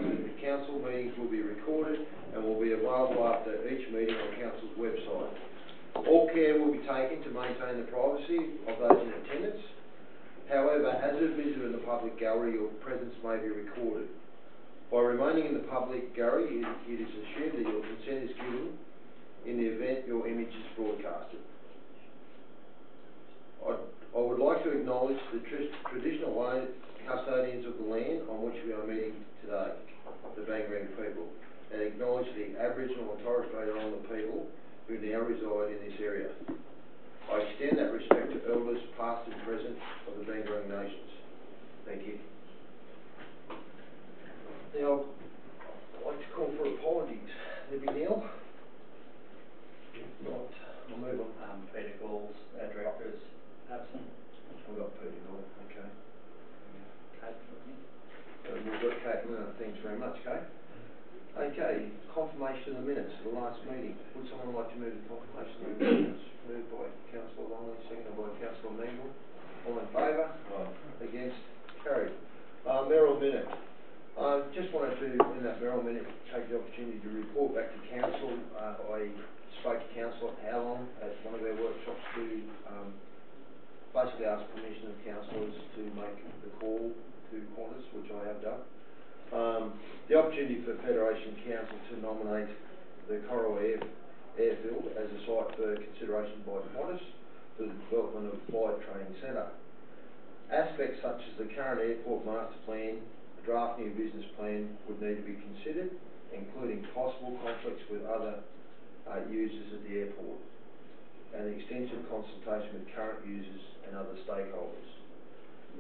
The council meetings will be recorded and will be available after each meeting on council's website. All care will be taken to maintain the privacy of those in attendance. However, as a visitor in the public gallery, your presence may be recorded. By remaining in the public gallery, it is assumed that your consent is given in the event your image is broadcasted. I would like to acknowledge the traditional custodians of the land on which we are meeting today, the Barangaroo people, and acknowledge the Aboriginal and Torres Strait Islander people who now reside in this area. I extend that respect to elders past and present of the Barangaroo nations. Thank you. Now, I'd like to call for apologies. Libby Neal. Right, I'll move on. Peter Galls, our director, is absent. We've got Peter Gall, okay. Kate, We've got Kate, thanks very much, Kate. Okay, confirmation of the minutes of the last meeting. Would someone like to move the confirmation of the minutes? Moved by Councillor Longley, seconded by Councillor Neagle. All in favour? Aye. Against? Carried. Merrill minute. I just wanted to, in that Merrill minute, take the opportunity to report back to council. I spoke to council at Howlong at one of their workshops to basically ask permission of councillors to make the call to Qantas, which I have done. The opportunity for Federation Council to nominate the Coral Airfield as a site for consideration by Qantas for the development of Flight Training Centre. Aspects such as the current airport master plan, the draft new business plan would need to be considered, including possible conflicts with other users at the airport, and extensive consultation with current users and other stakeholders.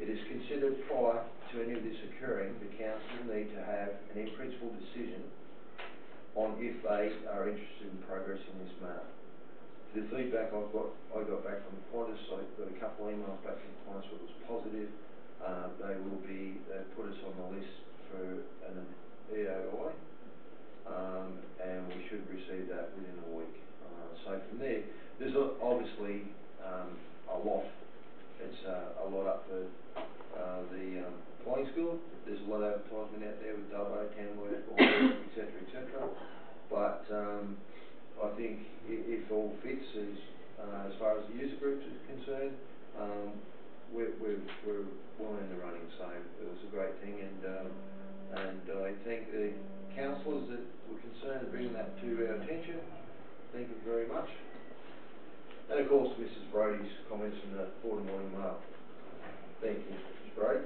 It is considered prior to any of this occurring, the council need to have an in-principle decision on if they are interested in progressing this matter. The feedback I got back from Qantas, I got a couple of emails back from Qantas that was positive. They will be put us on the list for an EOI, and we should receive that within a week. So from there, there's obviously a lot. It's a lot up for the flying school. There's a lot of advertisement out there with Dubbo, Tamworth, etc. But I think if all fits as far as the user groups is concerned, we're well in the running. So it was a great thing, and I thank the councillors that were concerned bringing that to our attention. Thank you very much. And of course, Mrs. Brody's comments from the Board of Morning Mail. Thank you, Mrs. Brody.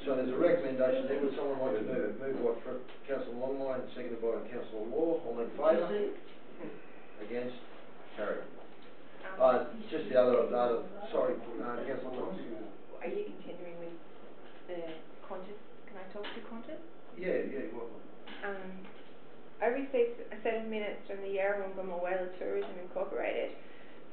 So there's a recommendation there. Would someone like to move it? Moved by Councillor Longline, seconded by Councillor Law. All in favour? Against? Carried. Just the other sorry, Councillor Law. Are you continuing with the Qantas? Can I talk to Qantas? Yeah, you're welcome. I received a set of minutes from the Yarrawonga Mulwala Tourism Incorporated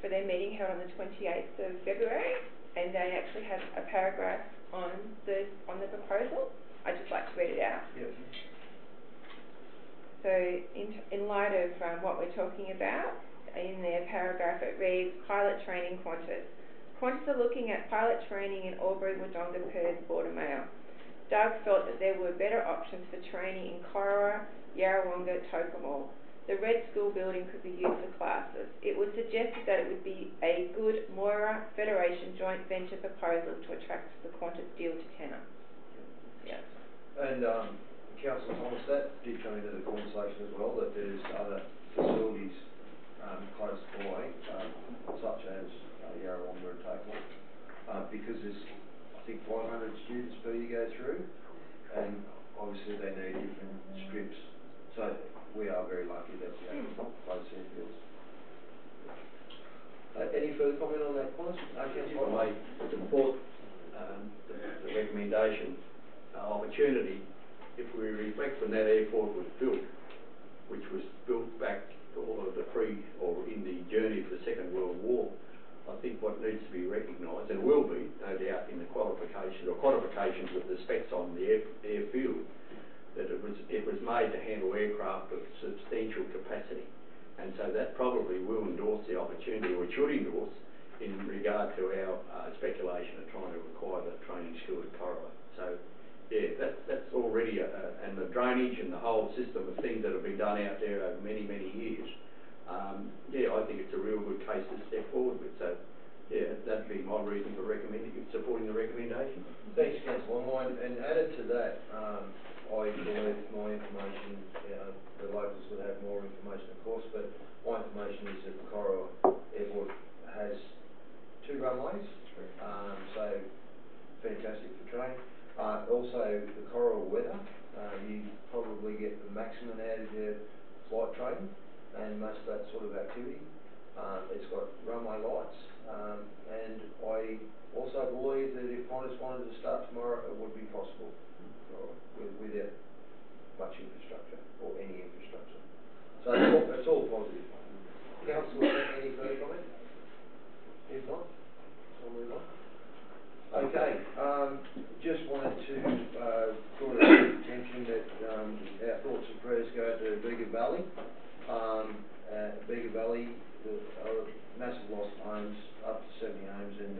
for their meeting held on the 28th of February, and they actually had a paragraph on the proposal. I'd just like to read it out. Yes. So in light of what we're talking about, in their paragraph it reads, pilot training Qantas. Qantas are looking at pilot training in Albury, Wodonga, per the Board of Mail. Doug felt that there were better options for training in Corowa, Yarrawonga, Tokemall. The Red School building could be used for classes. It was suggested that it would be a good Moira Federation joint venture proposal to attract the Qantas deal to tenor. Yes. And Councillor Thomas, that did come into the conversation as well, that there's other facilities close by, such as Yarrawonga and Tokemall, because there's, I think, 500 students per year go through, and obviously they need different strips. So we are very lucky that we have close airfields. Any further comment on that, Qantas? If I may support the recommendation, opportunity, if we reflect when that airport was built, which was built back all of the in the journey of the Second World War, I think what needs to be recognised, and will be, no doubt, in the qualifications of the specs on the airfield, that it was made to handle aircraft of substantial capacity, and so that probably will endorse the opportunity, or it should endorse, in regard to our speculation of trying to acquire the training school at Corowa. So yeah, that's already and the drainage and the whole system of things that have been done out there over many, many years. Yeah, I think it's a real good case to step forward with. So, yeah, that'd be my reason for supporting the recommendation. Thanks, Councillor Long. And added to that, I believe my information, the locals would have more information, of course, but my information is that the Corowa Airport has 2 runways, so fantastic for training. Also, the Corowa weather, you probably get the maximum out of your flight training and most of that sort of activity. It's got runway lights, and I also believe that if Qantas wanted to start tomorrow, it would be possible without much infrastructure or any infrastructure. So it's all positive. Councillor, any further comment? If not, I'll move on. Okay, just wanted to draw the attention that our thoughts and prayers go to Bega Valley. Bega Valley, massive loss of homes, up to 70 homes, and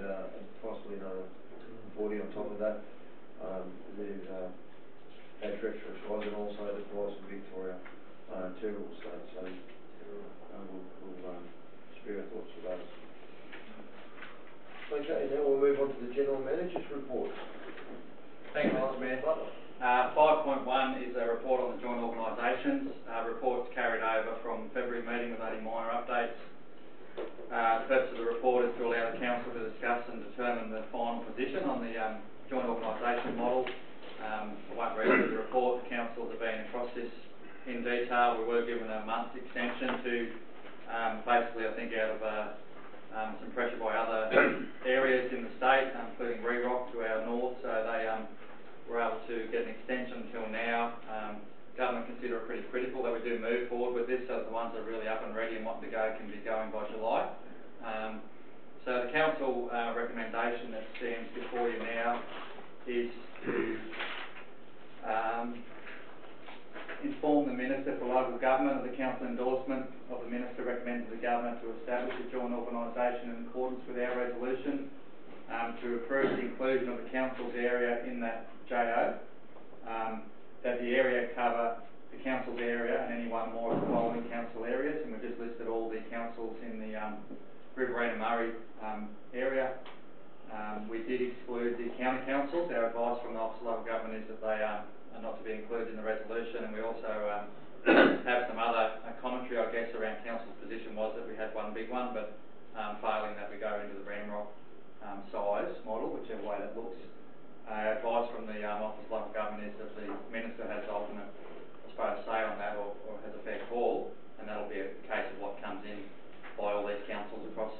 possibly another 40 on top of that. They've had treacherous floods, and also the fires in Victoria, terrible state. So we'll spare our thoughts for those. Okay, now we'll move on to the General Manager's report. Thank you, Mr. Mayor. 5.1 is a report on the joint organisations. Reports carried over from February meeting with only minor updates. The purpose of the report is to allow the Council to discuss and determine the final position on the joint organisation model. I won't read through the report. The Councils have been across this in detail. We were given a month's extension to basically, I think, out of some pressure by other areas in the state, including Rerock to our north, so they were able to get an extension until now. Government consider it pretty critical that we do move forward with this, so that the ones that are really up and ready and wanting to go can be going by July. So the Council recommendation that stands before you now is to inform the Minister for Local Government of the Council endorsement of the Minister recommending to the Government to establish a joint organisation in accordance with our resolution, to approve the inclusion of the Council's area in that JO, that the area cover the Council's area and any one or more of the following Council areas, and we've just listed all the Councils in the Riverina Murray area. We did exclude the county councils. Our advice from the Office of Local Government is that they are not to be included in the resolution, and we also have some other commentary, I guess, around Council's position was that we had one big one, but failing that we go into the Ramrock size model, whichever way that looks. Advice from the Office of Local Government is that the Minister has ultimate, I suppose, say on that, or has a fair call, and that'll be a case of what comes in by all these councils across,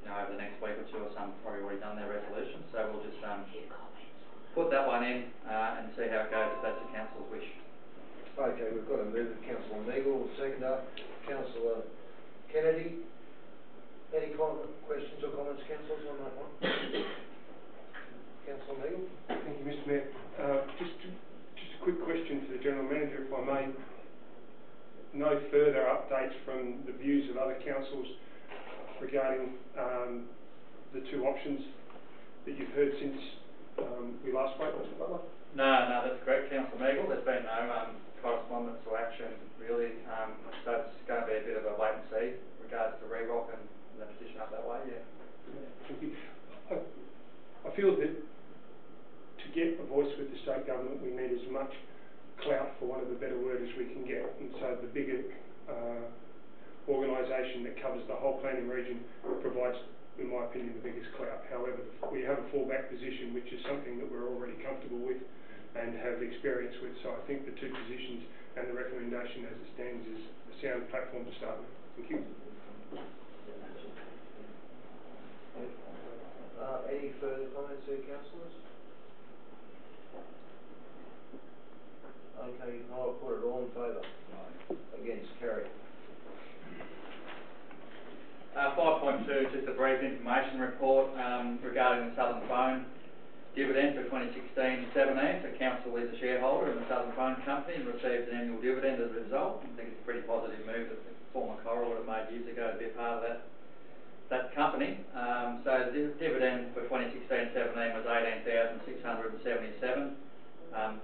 over the next week or two, or some probably already done their resolution. So we'll just put that one in and see how it goes, if that's the Council's wish. Okay, we've got a move of Councillor Meagle, seconder, Councillor Kennedy. Any questions or comments, councillors, on that one? Councillor Meagle. Thank you, Mr. Mayor. Just a quick question to the General Manager, if I may. No further updates from the views of other councils regarding the 2 options that you've heard since we last spoke, Mr. Butler? No, that's correct, Councillor Meagle. There's been no correspondence or action, really. So it's going to be a bit of a wait and see in regards to Rerock and the position up that way, yeah. Thank you. I feel that to get a voice with the state government, we need as much clout, for want of a better word, as we can get. And so the bigger organisation that covers the whole planning region provides, in my opinion, the biggest clout. However, we have a fallback position, which is something that we're already comfortable with and have experience with. So I think the 2 positions and the recommendation as it stands is a sound platform to start with. Thank you. Any further comments there, councillors? Okay, I'll put it all in favour. Against, carried. 5.2 is just a brief information report regarding the Southern Phone dividend for 2016-17. So Council is a shareholder in the Southern Phone Company and receives an annual dividend as a result. I think it's a pretty positive move that the former Corowa would have made years ago to be a part of that company. So the dividend for 2016-17 was 18,677.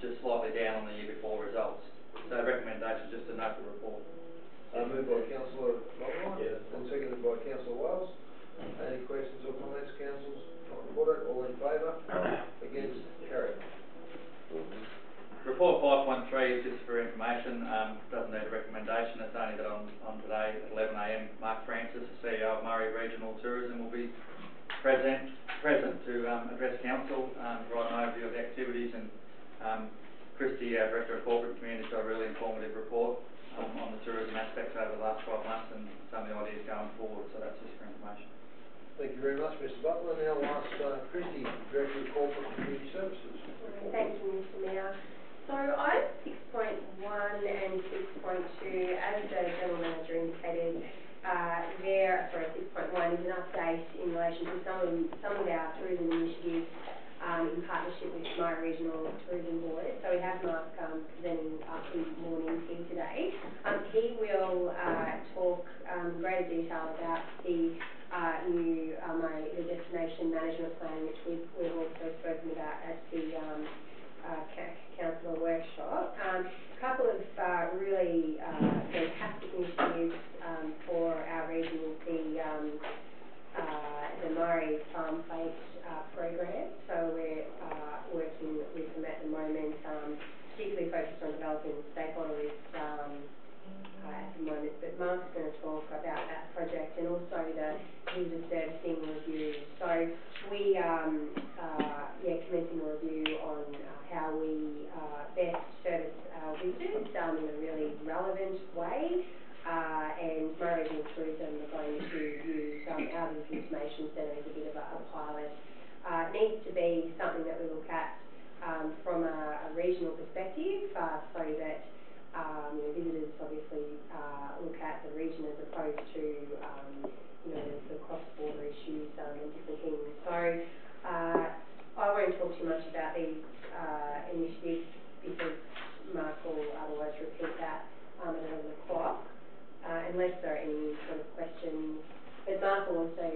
just slightly down on the year before results. So recommendation just to note the report. Moved by councillor Longmire. Yes. And seconded by councillor Wales. Any questions or comments, councillors? Not reported. All in favour? Against? Carried. Report 5.3 is just for information, doesn't need a recommendation. It's only that on today at 11 AM, Mark Francis, the CEO of Murray Regional Tourism, will be present to address council, provide an overview of the activities, and Christy, our Director of Corporate Community, got a really informative report on the tourism aspects over the last 12 months and some of the ideas going forward, so that's just for information. Thank you very much, Mr. Butler. Now I'll ask Christy, Director of Corporate Community Services. Thank you, Mr. Mayor. So items 6.1 and 6.2, as the General Manager indicated, 6.1 is an update in relation to some of our tourism initiatives in partnership with Murray Regional Tourism Board. So we have Mark presenting us in the morning here today. He will talk in greater detail about the new the destination management plan, which we've also spoken about at the council workshop. A couple of really fantastic initiatives for our region is the Murray Farm Plate program. So we're working with them at the moment, particularly focused on developing the stakeholder list at the moment. But Mark's going to talk about that project and also the visitor servicing review. So we commencing a review on how we best service our visitors in a really relevant way. And Murray Regional Tourism are going to use our Visitor Information Centre as a bit of a pilot. It needs to be something that we look at from a regional perspective, so that visitors obviously look at the region as opposed to the cross-border issues and different things. So I won't talk too much about these initiatives because Mark will otherwise repeat that at 11 o'clock, unless there are any sort of questions. But Mark will also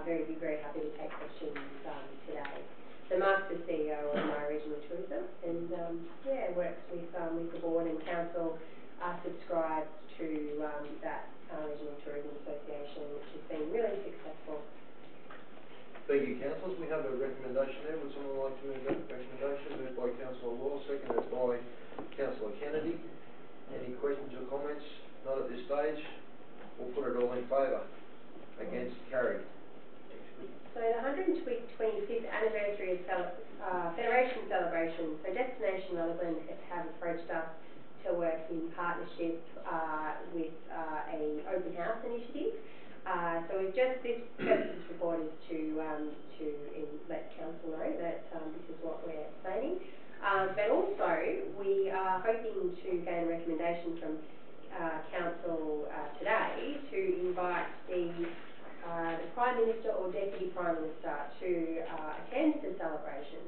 be very happy to take questions today. So Mark's the CEO of Murray Regional Tourism and works with the board and council, subscribes to that Regional Tourism Association, which has been really successful. Thank you, councillors. We have a recommendation there. Would someone like to move that recommendation? Moved by councillor Law, seconded by councillor Kennedy. Any questions or comments? Not at this stage. We'll put it all in favour. Against? Carried. So the 125th anniversary of Federation celebration. So Destination Rutherglen have approached us to work in partnership with a open house initiative. So we've this report is to let council know that this is what we're planning. But also we are hoping to gain a recommendation from council today to invite the Prime Minister or Deputy Prime Minister to attend the celebration.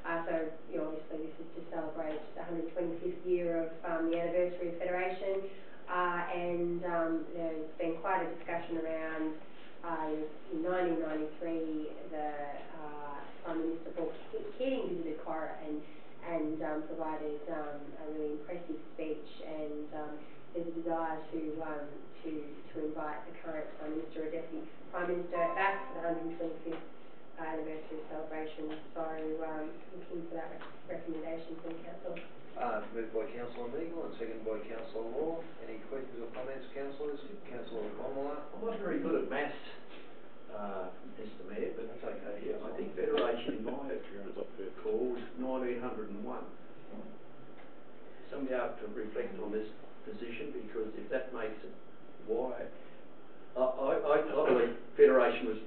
So obviously this is to celebrate the 125th year of the anniversary of Federation, and there's been quite a discussion around in 1993 the Prime Minister Paul Keating visited Cora and provided a really impressive speech, and there's a desire to invite the current Prime Minister or Deputy Prime Minister back for the 125th anniversary celebration. So looking for that recommendation from council. Moved by councillor Meagle and seconded by councillor Law. Any questions or comments, councillors? Councillor Longmire. I'm not very good at maths, Mr. Mayor, but that's okay. I think Federation in my call was 1901. Somebody have to reflect on this position, because if that makes it why I believe Federation was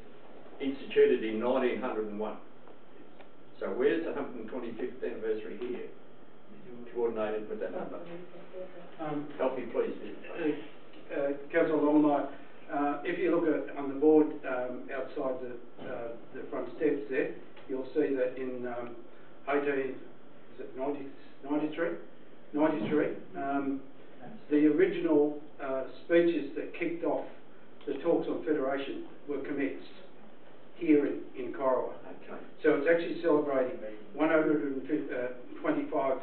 instituted in 1901. So where's the 125th anniversary here? Coordinated with that number. Help me please. Councillor Longmire, if you look at on the board outside the front steps there, you'll see that in 93, the original speeches that kicked off the talks on Federation were commenced. here in Corowa. Okay. So it's actually celebrating 125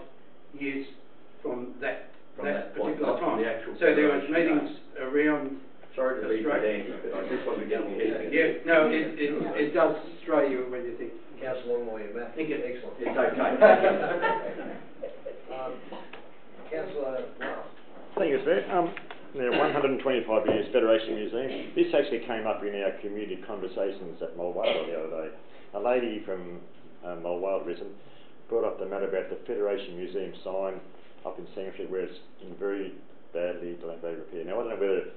years from that point, particular not from time. the actual So there was federation meetings around. Sorry to be Australia. pedantic, but I just wanted to get my head together. Yeah, no, it does stray you when you think. Councillor Longmore, your math. Thank you. Excellent. It's okay. Councillor Lyle. Thank you, Sir. The 125 years Federation Museum. This actually came up in our community conversations at Mulwala the other day. A lady from Mulwala Risen brought up the matter about the Federation Museum sign up in Sangford where it's in very badly dilapidated repair. Now, I don't know whether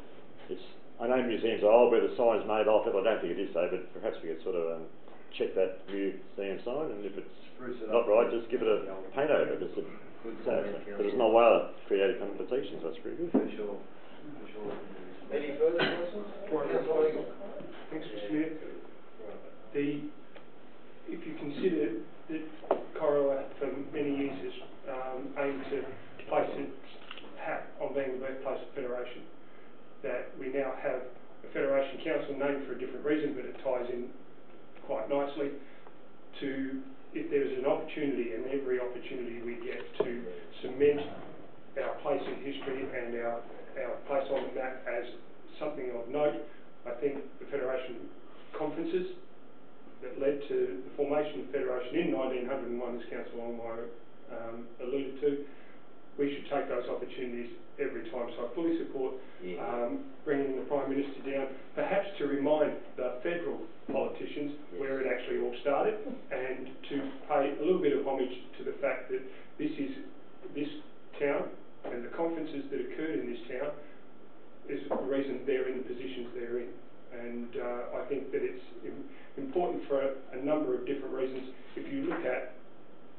I know museums are old, where the sign's made off it. I don't think it is so, but perhaps we could sort of check that museum sign, and if it's not right, just give it a paint over. Because it's Mulwala creative competition, so that's pretty good. For sure. Any further questions? Councillor Eagle. Thanks, Mr. Mayor. If you consider that Corowa for many years has aimed to place its hat on being the birthplace of Federation, that we now have a Federation Council named for a different reason, but it ties in quite nicely to, if there's an opportunity, and every opportunity we get to cement our place in history and our place on the map as something of note. I think the Federation conferences that led to the formation of Federation in 1901, as Councillor Longmire alluded to, we should take those opportunities every time. So I fully support bringing the Prime Minister down, perhaps to remind the federal politicians where it actually all started, and to pay a little bit of homage to the fact that this town and the conferences that occurred in this town is the reason they're in the positions they're in. And I think that it's important for a number of different reasons. If you look at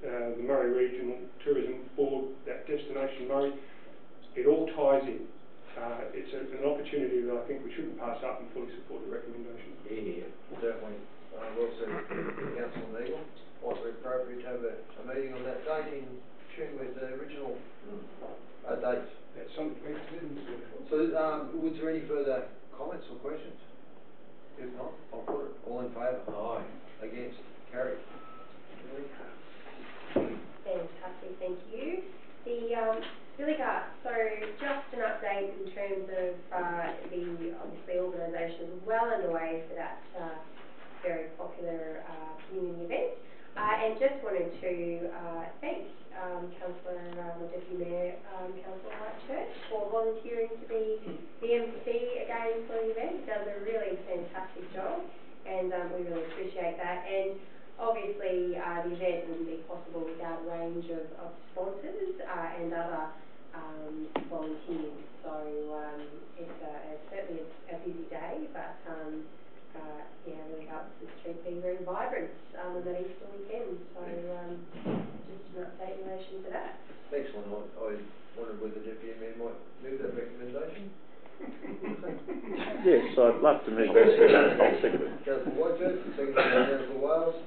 the Murray Regional Tourism Board, that Destination Murray, it all ties in. It's an opportunity that I think we shouldn't pass up, and fully support the recommendation. Yeah, certainly. Well said, Councillor Eagle. Might be appropriate to have a meeting on that date in tune with the original dates. That's something we have to do. So, was there any further comments or questions? If not, I'll put it. All in favour? Aye. Against? Carried. Fantastic, thank you. Billy Gart, so just an update in terms of the obviously organisation is well underway for that very popular community event. And just wanted to thank Councillor, the Deputy Mayor, Councillor Whitechurch, for volunteering to be the MC again for the event. He does a really fantastic job, and we really appreciate that. And obviously, the event wouldn't be possible without a range of sponsors and other volunteers. So it's certainly a busy day, but yeah, really helps the street being very vibrant on that Easter weekend. So just an update in relation to that. Excellent. I wondered whether the Deputy Mayor might move that recommendation. Yes, I'd love to move that. I'll second it. Councillor Whitechurch, seconded by Councillor Wales.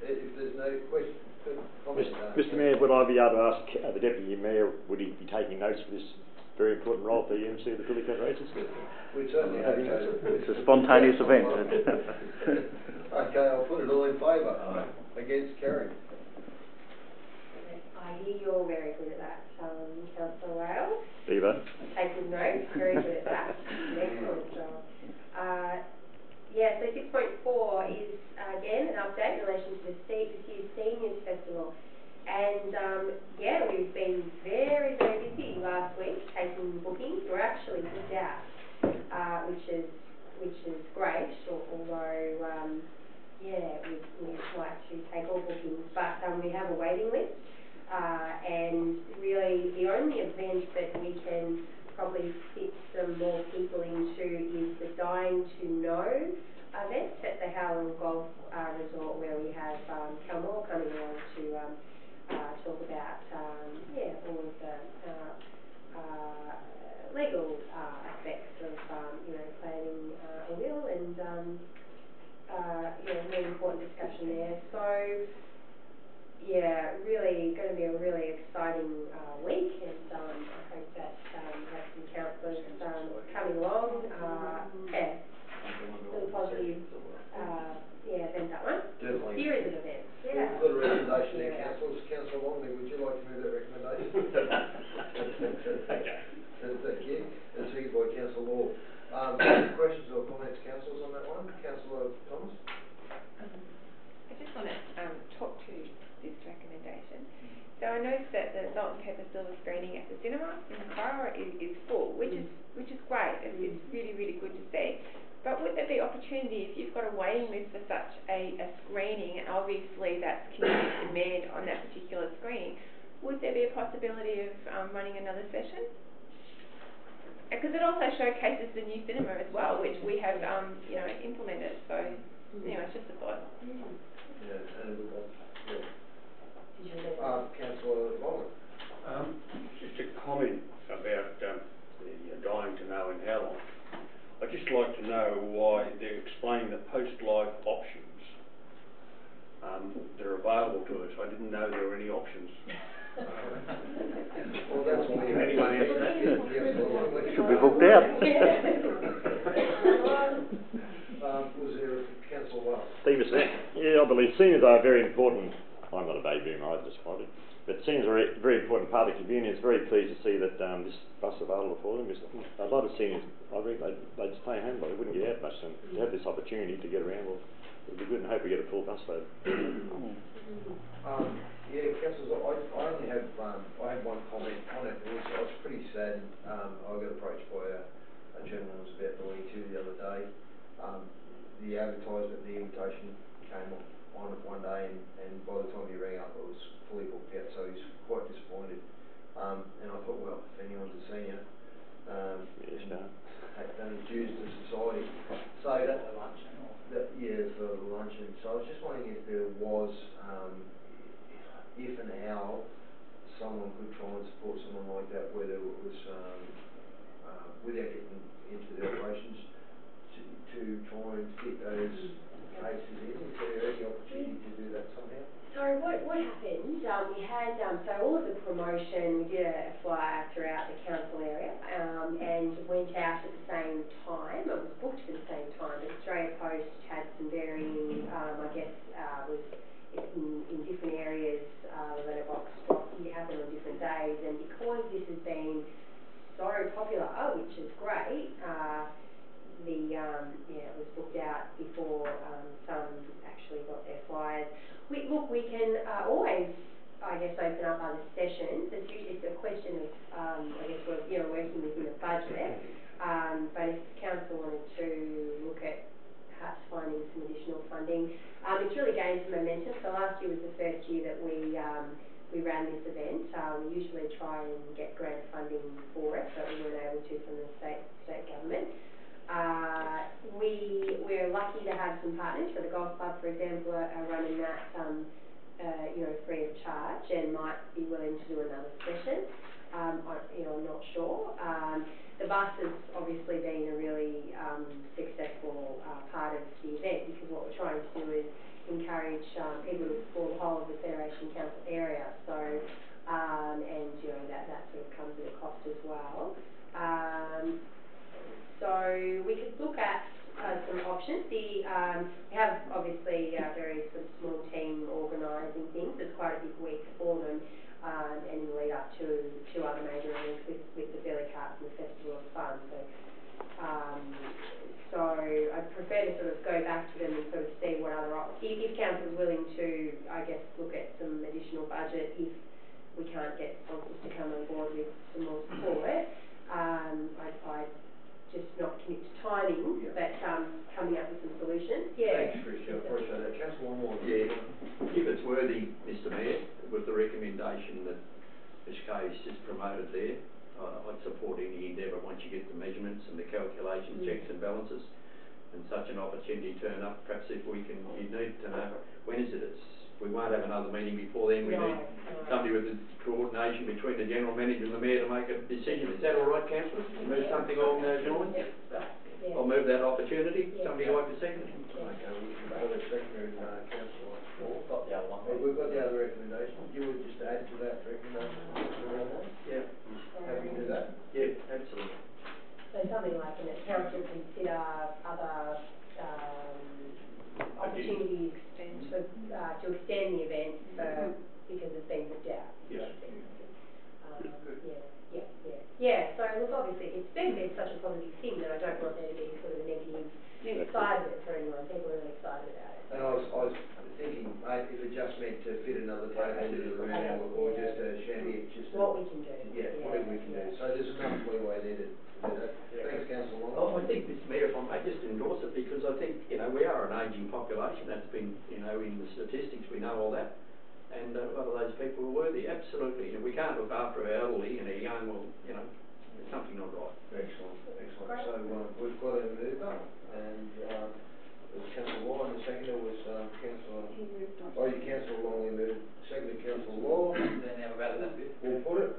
If there's no question, comment. Mr. Mayor, would I be able to ask the Deputy Mayor, would he be taking notes for this very important role for the MC of the Billy Gart races? We certainly hope so. It's a spontaneous event. Okay, I'll put it all in favour. Against? Carried. I hear you're very good at that, Councillor Wales. Beaver. Taking notes, very good at that. Excellent job. Yeah, so 6.4 is again an update in relation to this year's Seniors Festival. And yeah, we've been very, very busy last week taking bookings. We're actually booked out, which is great, although yeah, we'd like to take all bookings, but we have a waiting list. And really the only event that we can probably fit some more people into is the Dying to Know event at the Howland Golf Resort, where we have Cal Moore coming along to talk about yeah, all of the legal aspects of you know, planning a will, and you know, really important discussion there. So yeah, really going to be a really exciting week, and I hope that we have some councillors coming along. Yeah, really positive yeah, Okay. Thank you. And seconded by Councillor Law. Questions or comments, councillors, on that one? Councillor Thomas? I just want to talk to this recommendation. So I noticed that the salt and pepper silver screening at the cinema in the Clara is full, which is great. It's really, really good to see. But would there be opportunity if you've got a waiting list for such a screening, and obviously that's community demand on that particular screening, would there be a possibility of running another session? Because it also showcases the new cinema as well, which we have implemented. So anyway, it's just a thought. Yeah, and a good one. Yeah. Councillor Boland. Just a comment about the dying to know and how long. I'd just like to know why they're explaining the post-life options that are available to us. I didn't know there were any options. Well, that's all you have. Anyone answer that? Should be booked out. Was there Councillor Wells? Steve is there. Yeah, I believe seniors are very important. I'm not a baby boomer, I describe it. But seniors are a very important part of the community. It's very pleased to see that this bus is available for them. A lot of seniors, I think they'd stay home, but they wouldn't get out much. And to have this opportunity to get around, well, it'd be good, and hope we get a full bus load. Yeah, councillors, I only have I had one comment on it. I was pretty sad. I got approached by a gentleman who was about 92 the other day. The advertisement, the invitation came on it one day, and by the time he rang up, it was fully booked out, so he's quite disappointed. And I thought, well, if anyone's a senior, Yes, no. have done his dues to society. So yeah, for the luncheon. So I was just wondering if there was, if and how someone could try and support someone like that, whether it was without getting into the operations, to try and fit those cases in. Is there any opportunity to do that somehow? So what happened, we had, so all of the promotion, we did a flyer throughout the council area, and went out at the same time. It was booked for the same time, but Australia Post had some varying, was in different areas, the letterbox drop happened on different days, and because this has been so popular, which is great, it was booked out before some actually got their flyers. We can always, I guess, open up other sessions. It's a question of, I guess, we're working within a budget. But if the council wanted to look at perhaps finding some additional funding, it's really gained some momentum. So last year was the first year that we ran this event. We usually try and get grant funding for it, but we weren't able to from the state government. We're lucky to have some partners. So the golf club, for example, are running that, free of charge, and might be willing to do another session. I'm not sure. The bus has obviously been a really successful part of the event, because what we're trying to do is encourage people to explore the whole of the Federation Council area. So, that sort of comes at a cost as well. So we could look at some options. We have obviously a very sort of small team organising things. It's quite a big week for them, and in the lead up to two other major events with the Billy Carts and the Festival of Fun. So I'd prefer to sort of go back to them and sort of see what other options. If council is willing to, I guess, look at some additional budget, if we can't get sponsors to come on board with some more support, I'd just not commit to timing, but coming up with some solutions. Yeah. Thanks, Christian. I appreciate that. Councillor, one more. Yeah, if it's worthy, Mr Mayor, with the recommendation that Ms Kay's just promoted there, I'd support any endeavour once you get the measurements and the calculation checks and balances, and such an opportunity turn up. Perhaps if you need to know, when is it? We won't have another meeting before then. We need somebody with the coordination between the General Manager and the Mayor to make a decision. Is that all right, Councillor? Move something along those lines? Yeah. I'll move that opportunity. Somebody like to second it? Okay, we can go to secondary, Councillor Moore. We've got the other recommendation. You would just add to that recommendation? Yeah. Happy to do that? Yeah, absolutely. So something like the council consider other opportunities to extend the event because it's been booked out. Yes. Yeah. Yeah, so look, obviously, it's such a positive thing that I don't want there to be sort of a negative side of it for anyone. People are really excited about it. And I was thinking, mate, if it just meant to fit another table into the room or just a shanty, it's just... What we can do. whatever we can do. So there's enough leeway there to do that. Thanks, Councillor Long. Oh, I think, Mr Mayor, if I may just endorse it, because I think, we are an ageing population. That's been, in the statistics, we know all that. And a lot of those people are worthy, absolutely. And if we can't look after our elderly and our young, well, there's something not right. Excellent, excellent. Great. So we've got a mover, and it was Councillor Law, and the seconder was Councillor... Oh, you Councillor Longley moved. Seconded Councillor Law. Then have about that bit. We'll put it.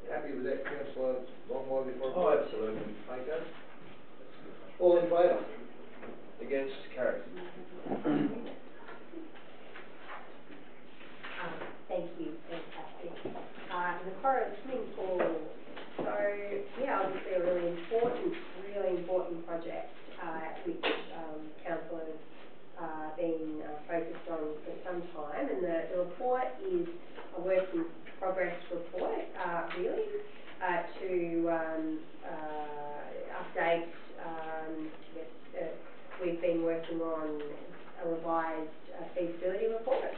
Happy with that, Councillor Longley, before I put Oh, it? absolutely. Okay. All in favour? Against? Carried. Thank you, fantastic. The Corra swimming pool, so yeah, obviously a really important project, which council has been focused on for some time, and the report is a work in progress report, really, to update, we've been working on a revised feasibility report,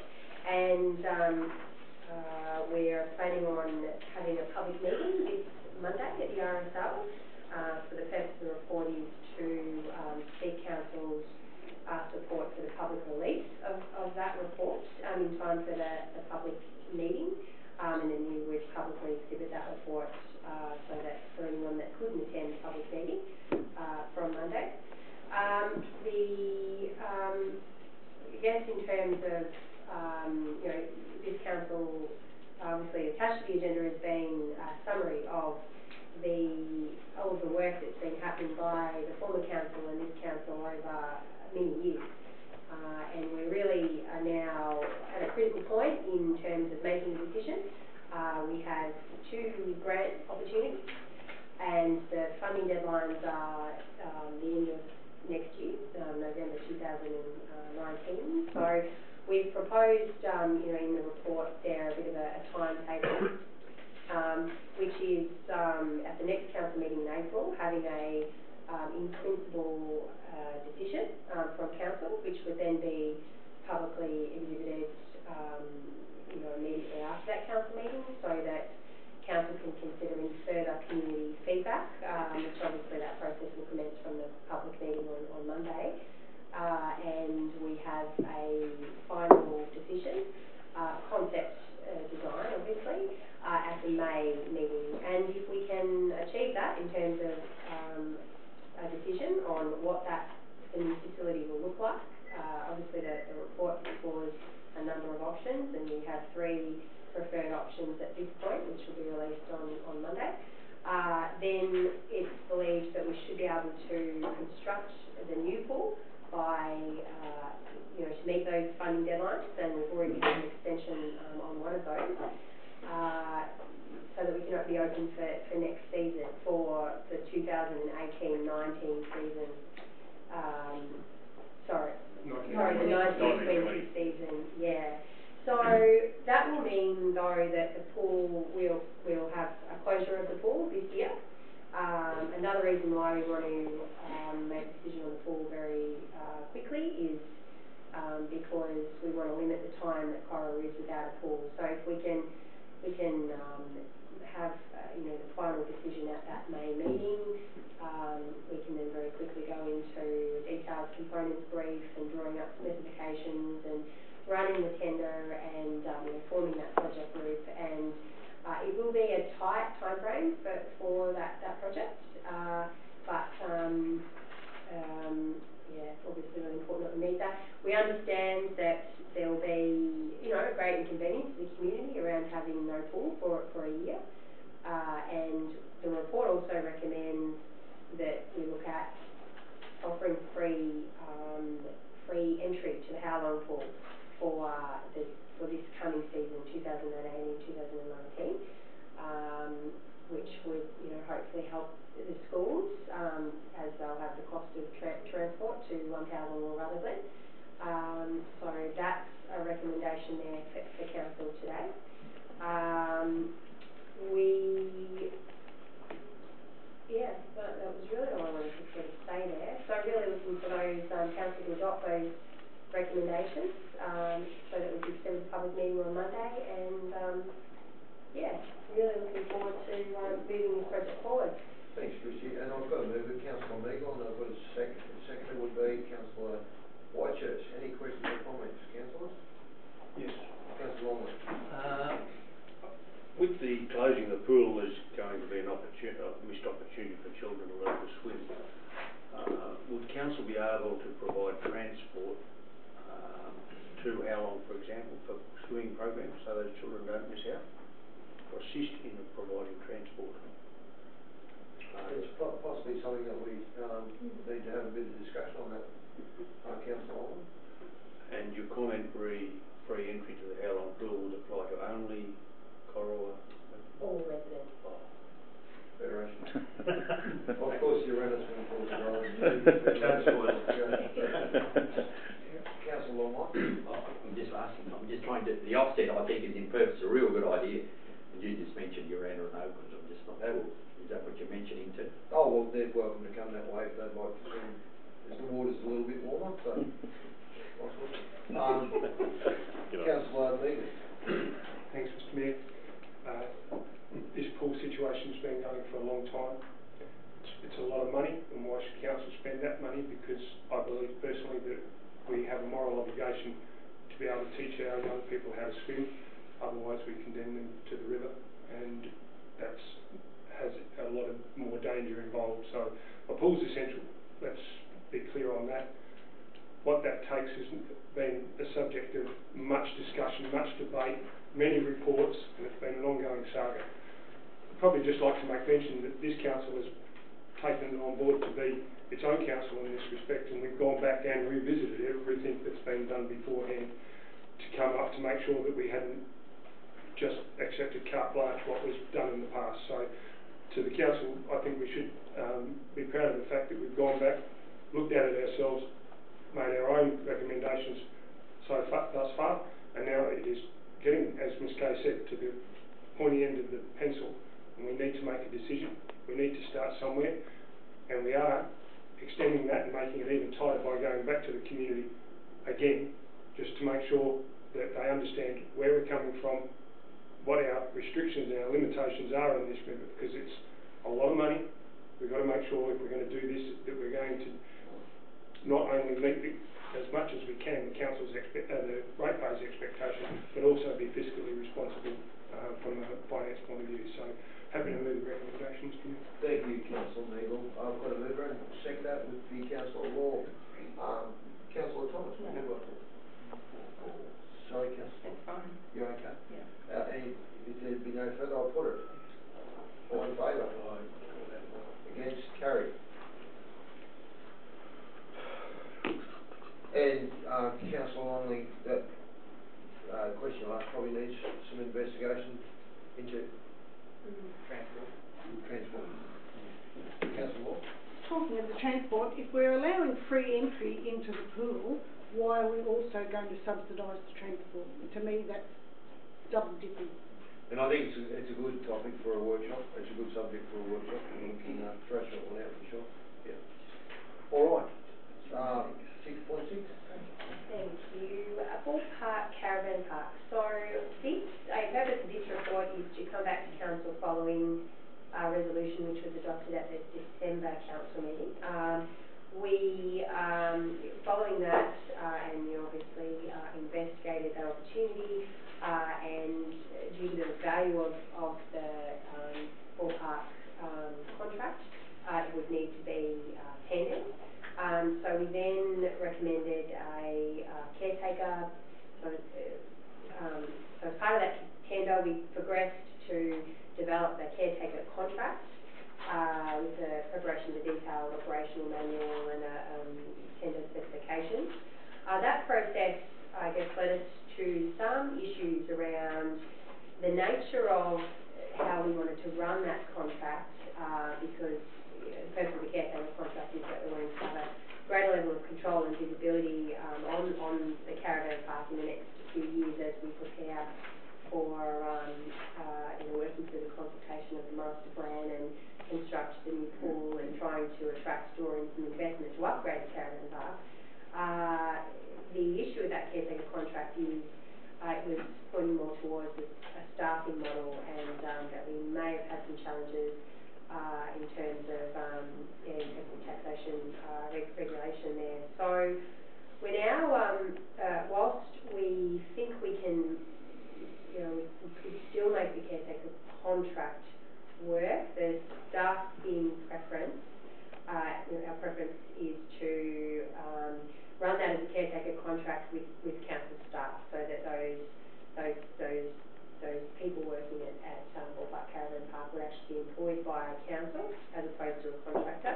and we're planning on having a public meeting this Monday at the RSL. For the purpose of the report is to seek council's support for the public release of that report in time for the public meeting, and then we would publicly exhibit that report so that for anyone that couldn't attend the public meeting from Monday. I guess in terms of this council, obviously attached to the agenda has been a summary of all of the work that's been happening by the former council and this council over many years. And we really are now at a critical point in terms of making a decision. We have 2 grant opportunities, and the funding deadlines are the end of next year, November 2019. So we've proposed, in the report there, a bit of a timetable, which is at the next council meeting in April, having a in-principle decision from council, which would then be publicly exhibited immediately after that council meeting, so that council can consider any further community feedback, which obviously that process will commence from the public meeting on Monday. And we have a final decision, concept design obviously, at the May meeting. And if we can achieve that in terms of a decision on what the new facility will look like, obviously the report explores a number of options, and we have 3 preferred options at this point, which will be released on Monday. Then it's believed that we should be able to construct the new pool by, to meet those funding deadlines, and we've already had an extension on one of those, so that we can be open for next season, for the 2018-19 season. The 19-20 season, yeah. So that will mean, though, that the pool, we'll have a closure of the pool this year. Another reason why we want to make a decision on the pool very quickly is because we want to limit the time that Corra is without a pool. So if we can have the final decision at that May meeting, we can then very quickly go into a detailed components brief and drawing up specifications and running the tender and forming that project group. And it will be a tight time frame for that project, but obviously really important that we meet that. We understand that there will be a great inconvenience to the community around having no pool for a year, and the report also recommends that we look at offering free entry to the Howlong pool for this coming season, 2018-2019, which would hopefully help the schools, as they'll have the cost of transport to Howlong or Rutherglen. So that's a recommendation there for council today. We council to adopt those recommendations, so that we can send the public meeting on Monday, and, yeah, really looking forward to, moving this project forward. Thanks, Chrissy. And I've got to move it, Councillor Meagle, and I've got a second. The second would be Councillor Whitechurch. Any questions or comments, councillors? Yes. Councillor Longley. With the closing of the pool, there's going to be an missed opportunity for children to learn to swim. Would council be able to provide transport to Howlong, for example, for swimming programs, so those children don't miss out, or assist in providing transport? It's possibly something that we need to have a bit of discussion on that, Councillor Longley. And your comment free entry to the Howlong pool would apply to only Corowa? All residents. Federation. Of course, you run a swimming pool as well. Councillor Longley. I'm just asking, I'm just trying to, the offset I think is in purpose a real good idea, and you just mentioned Uranda and Oakland, I'm just not sure, is that what you're mentioning too? Oh, well, they're welcome to come that way if they'd like to swim, as the water's a little bit warmer, so. Councillor Meagle. Thanks, Mr Mayor. This pool situation's been going for a long time. It's a lot of money, and why should council spend that money? Because I believe personally that we have a moral obligation to be able to teach our young people how to swim, otherwise we condemn them to the river, and that has a lot of more danger involved. So a pool's essential, let's be clear on that. What that takes has been a subject of much discussion, much debate, many reports, and it's been an ongoing saga. I'd probably just like to make mention that this council has taken it on board to be its own council in this respect, and we've gone back and revisited everything that's been done beforehand to come up to make sure that we hadn't just accepted carte blanche what was done in the past. So to the council, I think we should be proud of the fact that we've gone back, looked at it ourselves, made our own recommendations thus far, and now it is getting, as Ms Kay said, to the pointy end of the pencil, and we need to make a decision. We need to start somewhere, and we are extending that and making it even tighter by going back to the community again, just to make sure that they understand where we're coming from, what our restrictions and our limitations are in this river, because it's a lot of money. We've got to make sure if we're going to do this that we're going to not only meet as much as we can the council's the ratepayers' expectation, but also be fiscally responsible from a finance point of view. So happy to move the recommendations to you. Thank you, Councillor Meagle. I've got a mover and second that would be Councillor Law. Councillor Thomas, what have you got? Sorry, Councillor. That's fine. You're okay? Yeah. If there'd be no further, I'll put it. All in favour? Against? Carried. And Councillor Longley, that question I asked probably needs some investigation into transport. Councillor Law? Talking of the transport, if we're allowing free entry into the pool, why are we also going to subsidise the transport? To me, that's double dipping. And I think it's a good topic for a workshop. It's a good subject for a workshop, and we can thrash that one out for sure. Yeah. All right. 6.6. Thank you. Bull Park Caravan Park. So the purpose of this report is to come back to council following a resolution which was adopted at the December council meeting. Following that, and you obviously investigated that opportunity, and due to the value of the Bull Park contract, it would need to be tendered. So we then recommended a caretaker. So as part of that tender, we progressed to develop the caretaker contract with the preparation of a detailed operational manual and tender specifications. That process, I guess, led us to some issues around the nature of how we wanted to run that contract, because the purpose of the caretaker contract is that we wanted to have a greater level of control and visibility on the caravan park in the next few years as we prepare for working through the consultation of the master plan and construct the new pool and trying to attract, draw in some investment to upgrade the caravan park. The issue with that caretaker contract is it was pointing more towards a staffing model, and that we may have had some challenges in terms of taxation regulation there. So we're now, whilst we think we can, we could still make the caretaker contract work, the staff in preference, our preference is to run that as a caretaker contract with council staff, so that those people working at Hall Park Caravan Park would actually be employed by a council as opposed to a contractor.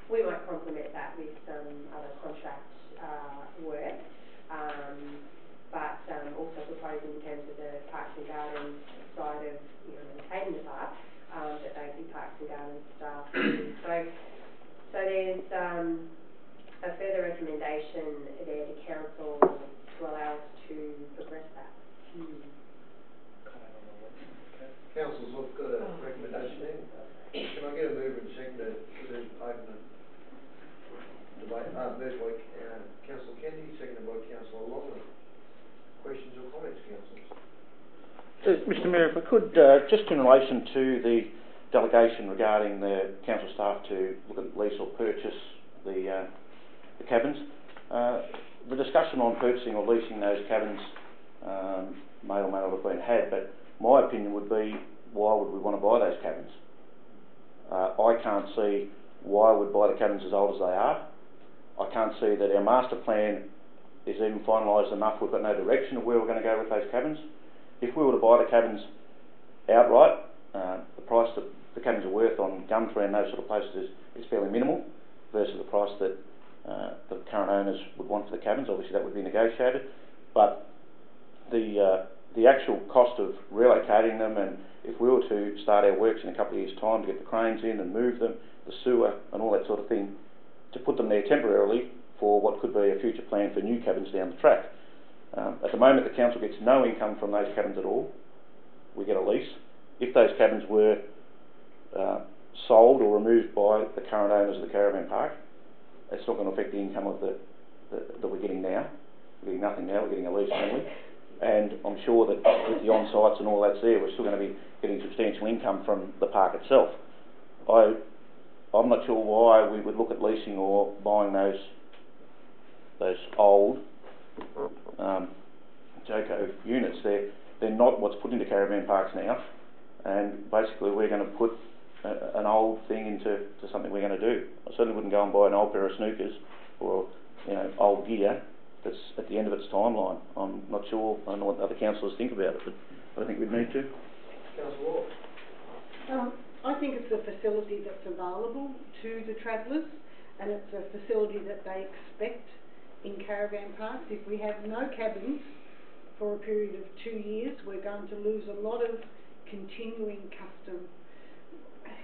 We might complement that with some other contract work, but also proposing in terms of the Parks and Gardens side of maintaining the park, that they be Parks and Gardens staff. So there's a further recommendation there to council to allow us to progress that. Council's got a recommendation there. Can I get a mover and seconder to open the debate? Moved by Councillor Kennedy, seconded by Councillor Longley. Questions or comments, councillors? Mr Mayor, if I could, just in relation to the delegation regarding the council staff to look at lease or purchase the cabins, the discussion on purchasing or leasing those cabins may or may not have been had, but my opinion would be, why would we want to buy those cabins? I can't see why we would buy the cabins as old as they are. I can't see that our master plan is even finalised enough. We've got no direction of where we're going to go with those cabins. If we were to buy the cabins outright, the price that the cabins are worth on Gumtree and those sort of places is fairly minimal versus the price that the current owners would want for the cabins. Obviously that would be negotiated, but the actual cost of relocating them, and if we were to start our works in a couple of years' time to get the cranes in and move them, the sewer and all that sort of thing, to put them there temporarily for what could be a future plan for new cabins down the track. At the moment the council gets no income from those cabins at all. We get a lease. If those cabins were sold or removed by the current owners of the caravan park, it's not going to affect the income of that we're getting now. We're getting nothing now, we're getting a lease only. And I'm sure that with the on-sites and all that's there, we're still going to be getting substantial income from the park itself. I'm not sure why we would look at leasing or buying those old Joko units. They're not what's put into caravan parks now, and basically we're going to put an old thing into something we're going to do. I certainly wouldn't go and buy an old pair of snookers or old gear that's at the end of its timeline. I'm not sure, I don't know what other councillors think about it, but I think we'd need to. Councillor Ward. I think it's a facility that's available to the travellers, and it's a facility that they expect in caravan parks. If we have no cabins for a period of 2 years, we're going to lose a lot of continuing custom.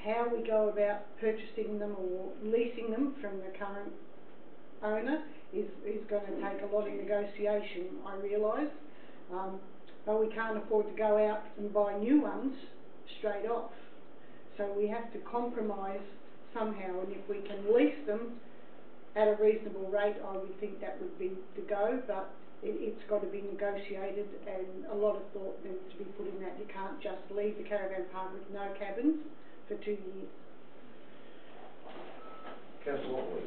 How we go about purchasing them or leasing them from the current owner is going to take a lot of negotiation, I realise, but we can't afford to go out and buy new ones straight off. So we have to compromise somehow, and if we can lease them at a reasonable rate, I would think that would be the go, but it's got to be negotiated, and a lot of thought needs to be put in that. You can't just leave the caravan park with no cabins for 2 years. Councillor Longley.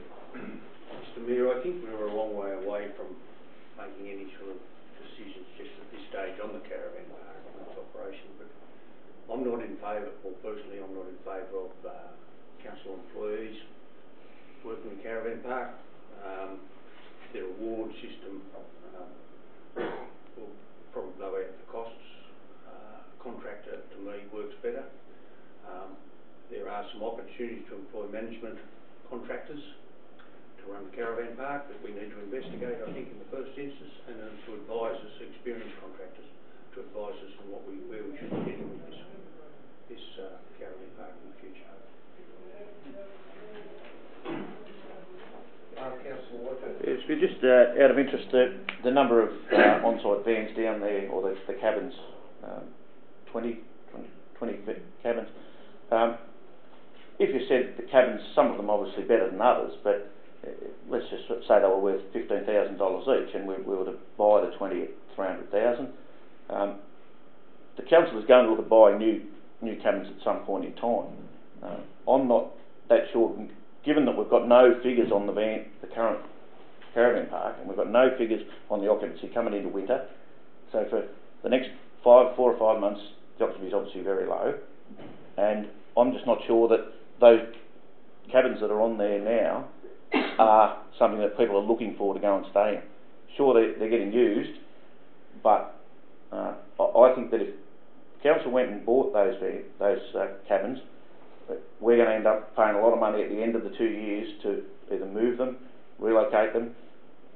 Mr Mayor, I think we're a long way away from making any sort of decisions just at this stage on the caravan park and its operation, but I'm not in favour, or personally I'm not in favour of council employees working in caravan park. Their award system will probably blow out the costs. Contractor, to me, works better. There are some opportunities to employ management contractors to run the caravan park that we need to investigate, I think, in the first instance, and then to advise us, experienced contractors, to advise us on where we should be heading with this caravan park in the future. Councillor Watford. Yes, we're just out of interest, the number of on-site vans down there, or the cabins, 20 cabins. If you said the cabins, some of them obviously better than others, but let's just say they were worth $15,000 each, and we were to buy the 20 at $300,000. The council is going to look at buying new cabins at some point in time. I'm not that sure, given that we've got no figures on the current caravan park, and we've got no figures on the occupancy coming into winter. So for the next 4 or 5 months, the occupancy is obviously very low, and I'm just not sure that those cabins that are on there now are something that people are looking for to go and stay in. Sure, they're getting used, but I think that if council went and bought those cabins, we're going to end up paying a lot of money at the end of the 2 years to either move them, relocate them.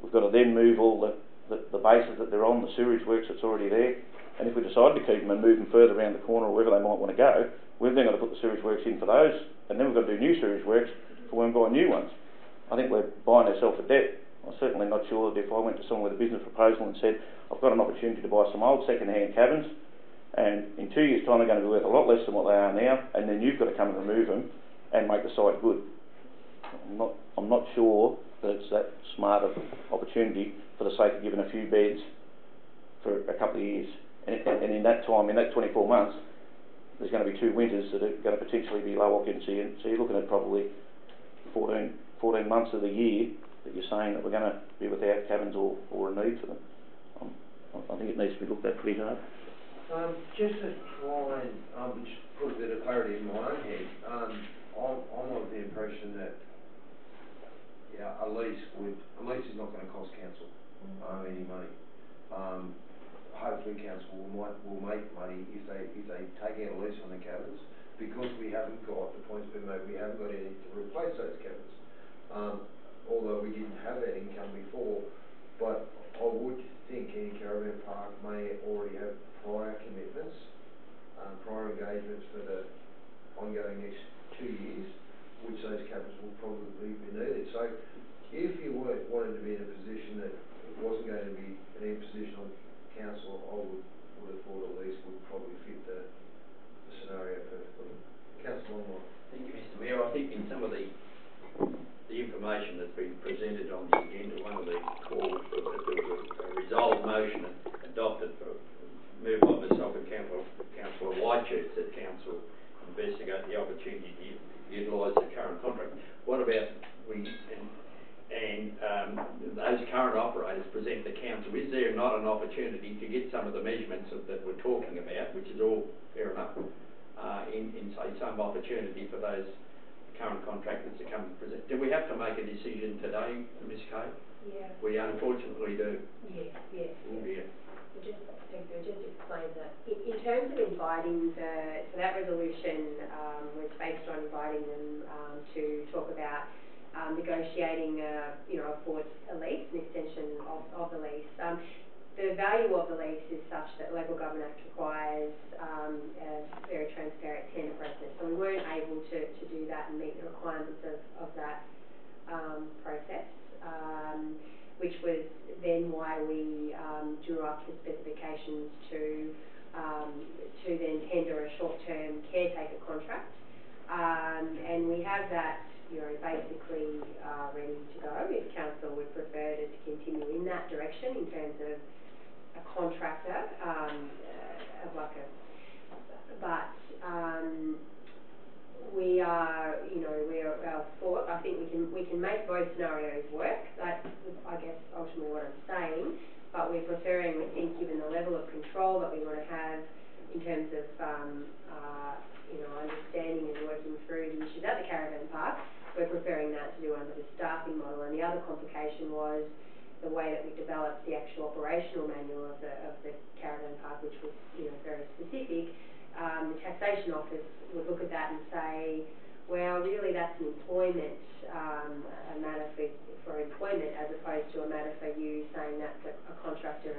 We've got to then move all the bases that they're on, the sewerage works that's already there, and if we decide to keep them and move them further around the corner or wherever they might want to go, we've then got to put the sewerage works in for those, and then we've got to do new sewerage works for when we buy new ones. I think we're buying ourselves a debt. I'm certainly not sure that if I went to someone with a business proposal and said, I've got an opportunity to buy some old second-hand cabins, and in 2 years' time they're going to be worth a lot less than what they are now, and then you've got to come and remove them and make the site good. I'm not sure that it's that smart of opportunity for the sake of giving a few beds for a couple of years. And in that time, in that 24 months, there's going to be 2 winters that are going to potentially be low occupancy, and so you're looking at probably 14 months of the year that you're saying that we're going to be without cabins or a need for them. I think it needs to be looked at pretty hard. Just to try and just put a bit of clarity in my own head, I'm of the impression that a lease is not going to cost council any money. Hopefully council will make money if they take out a lease on the cabins, because we haven't got, the point's been made, we haven't got anything to replace those cabins. Although we didn't have that income before, but I would think any caravan park may already have prior commitments, prior engagements for the ongoing next 2 years, which those cabins will probably be needed. So if you wanted to be in a position that it wasn't going to be an imposition on council, I would have thought a lease would probably fit the scenario perfectly. Councillor Longmire. Thank you, Mr Mayor. I think in some of the information that's been presented on the agenda, one of the calls for that there was a resolved motion adopted for moved by myself and Councillor Whitechurch that council investigate the opportunity to utilise the current contract. What about those current operators present the council? Is there not an opportunity to get some of the measurements that we're talking about, which is all fair enough, in say some opportunity for those current contractors to come and present? Do we have to make a decision today, Ms Kay? Yeah. We unfortunately do. Yes. Oh dear. Just explain that. In terms of inviting so that resolution was based on inviting them to talk about negotiating, a forward lease, an extension of the lease. The value of the lease is such that Local Government Act requires a very transparent tender process. So we weren't able to do that and meet the requirements of that process. Which was then why we drew up the specifications to then tender a short-term caretaker contract, and we have that, basically ready to go. If council would prefer to continue in that direction in terms of a contractor, we are, our thought, I think we can make both scenarios work. That's, I guess, ultimately what I'm saying. But we're preferring, we think, given the level of control that we want to have in terms of, understanding and working through the issues at the caravan park, we're preferring that to do under the staffing model. And the other complication was the way that we developed the actual operational manual of the caravan park, which was, very specific. The taxation office would look at that and say, well, really that's an employment, a matter for employment as opposed to a matter for you saying that's a contractor.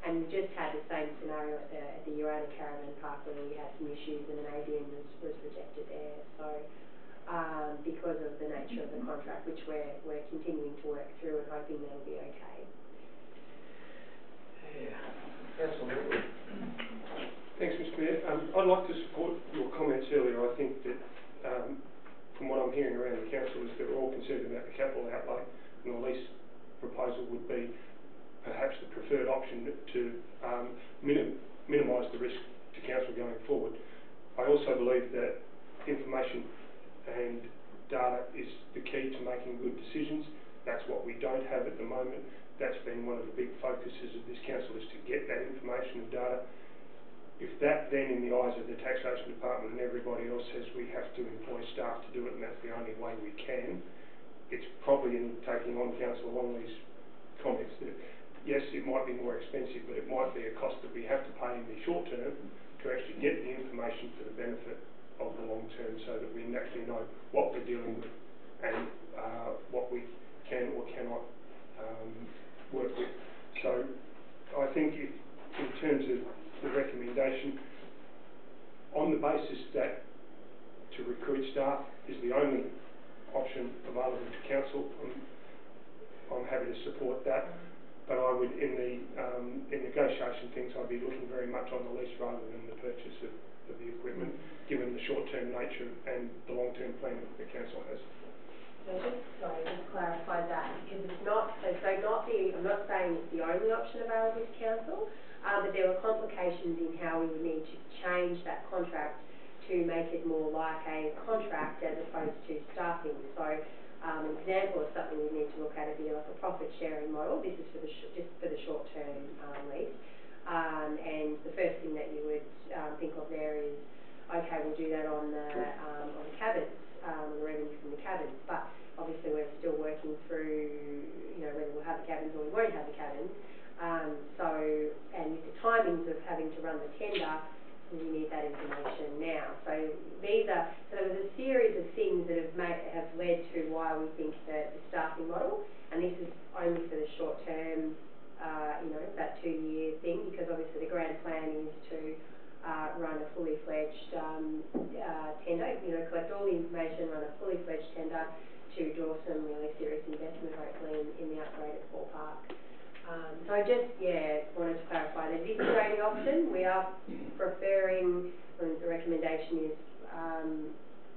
And we just had the same scenario at the Urana Caravan Park where we had some issues and an ABN was rejected there. So because of the nature of the contract, which we're continuing to work through and hoping that'll be okay. Yeah. Councillor. Thanks, Mr Mayor. I'd like to support your comments earlier. I think that from what I'm hearing around the council is they're all concerned about the capital outlay, and the lease proposal would be perhaps the preferred option to minimise the risk to council going forward. I also believe that information and data is the key to making good decisions. That's what we don't have at the moment. That's been one of the big focuses of this council, is to get that information and data. If that then, in the eyes of the taxation department and everybody else, says we have to employ staff to do it and that's the only way we can, it's probably in taking on Councillor Longley's comments that yes, it might be more expensive, but it might be a cost that we have to pay in the short term to actually get the information for the benefit of the long term, so that we actually know what we're dealing with and what we can or cannot work with. So I think if, in terms of the recommendation, on the basis that to recruit staff is the only option available to council, I'm happy to support that. But I would, in negotiation things, I'd be looking very much on the lease rather than the purchase of the equipment, given the short-term nature and the long-term plan that the council has. So just clarify that, because it's not, I'm not saying it's the only option available to council, but there were complications in how we would need to change that contract to make it more like a contract as opposed to staffing. So an example of something we need to look at would be like a profit sharing model. This is for the just for the short term lease. And the first thing that you would think of there is, okay, we'll do that on the cabins, the revenue from the cabins. But obviously we're still working through, you know, whether we'll have the cabins or we won't have the cabins. And with the timings of having to run the tender, we need that information now. So there was a series of things that have led to why we think that the staffing model, and this is only for the short term, you know, that 2-year thing, because obviously the grand plan is to run a fully fledged tender, you know, collect all the information, run a fully fledged tender to draw some really serious investment, hopefully, in the upgrade at Paul Park. So I just, wanted to clarify that this is the only option. We are preferring, the recommendation is,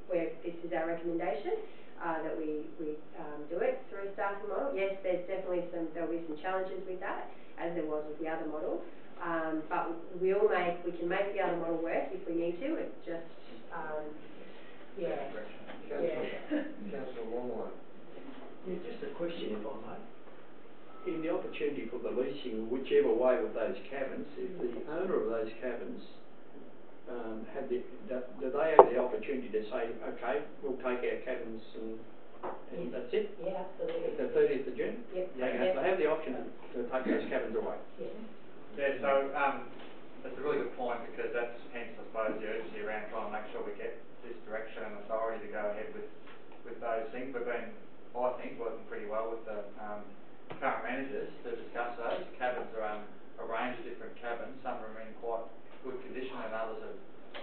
where this is our recommendation, that we do it through a staffing model. Yes, there'll be some challenges with that, as there was with the other model. But we can make the other model work if we need to. It's just, Councillor Longley. Yeah, just a question, if I may. In the opportunity for the leasing, whichever way with those cabins, if the owner of those cabins do they have the opportunity to say, okay, we'll take our cabins and that's it? Yeah, absolutely. The 30th of June? Yep. They have the option to take those cabins away? Yeah. Yeah, so that's a really good point, because that's hence, I suppose, the urgency around trying to make sure we get this direction and authority to go ahead with those things. We've been, I think, working pretty well with the current managers to discuss those. Cabins are a range of different cabins. Some are in quite good condition and others are,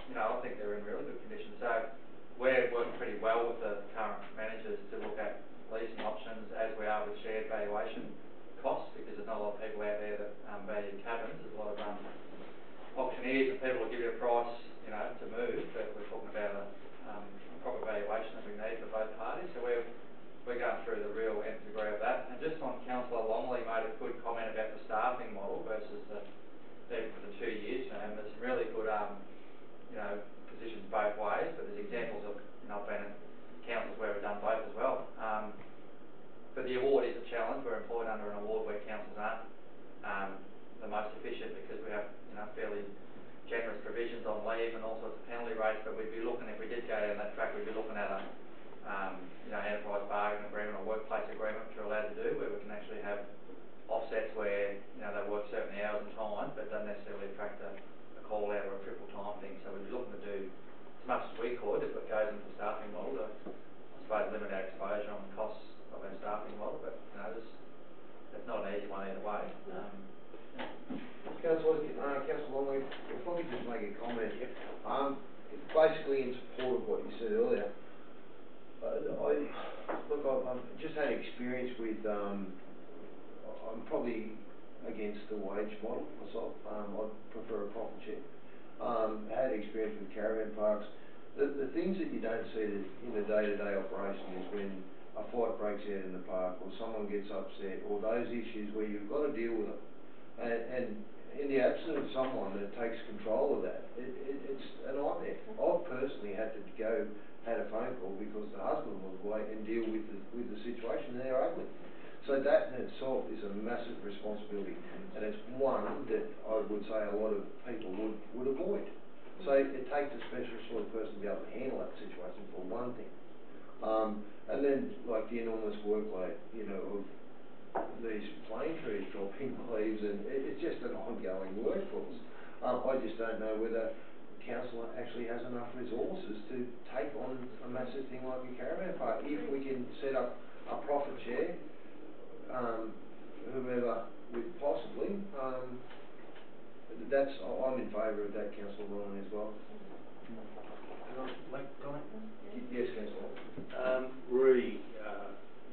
you know, I think they're in really good condition. So we're working pretty well with the current managers to look at leasing options, as we are with shared valuation costs, because there's not a lot of people out there that value cabins. There's a lot of auctioneers and people will give you a price, you know, to move, but we're talking about a proper valuation that we need for both parties. So we're going through the real nth degree of that. And just on Councillor Longley made a good comment about the staffing model versus the 2 years term. There's some really good, you know, positions both ways, but there's examples of, you know, I've been at councils where we've done both as well. But the award is a challenge. We're employed under an award where councils aren't the most efficient, because we have, you know, fairly generous provisions on leave and all sorts of penalty rates. But we'd be looking, if we did go down that track, we'd be looking at a you know, enterprise bargaining agreement or workplace agreement, which we're allowed to do, where we can actually have offsets where, you know, they work certain hours and times, but doesn't necessarily attract a call out or a triple time thing. So we'd be looking to do as much as we could if it goes into the staffing model to, I suppose, limit our exposure on the costs of our staffing model. But, you know, it's not an easy one either way. Councillor Longley, if I could just make a comment. Basically in support of what you said earlier, I've just had experience with, I'm probably against the wage model myself. I prefer a profit share. Had experience with caravan parks. the things that you don't see in the day-to-day operation is when a fight breaks out in the park, or someone gets upset, or those issues where you've got to deal with them. And in the absence of someone that takes control of that, it's a nightmare. I've personally had a phone call because the husband was away and deal with the situation, and they're ugly. So that in itself is a massive responsibility, and it's one that I would say a lot of people would avoid. So it takes a special sort of person to be able to handle that situation, for one thing. And then, like, the enormous workload, you know, of these plane trees dropping leaves, and it's just an ongoing workforce. I just don't know whether council actually has enough resources to take on a massive thing like a caravan park. If we can set up a profit share, whoever, with possibly, I'm in favour of that, Councillor Ryan, as well. Can I make a comment? Yes, Councillor.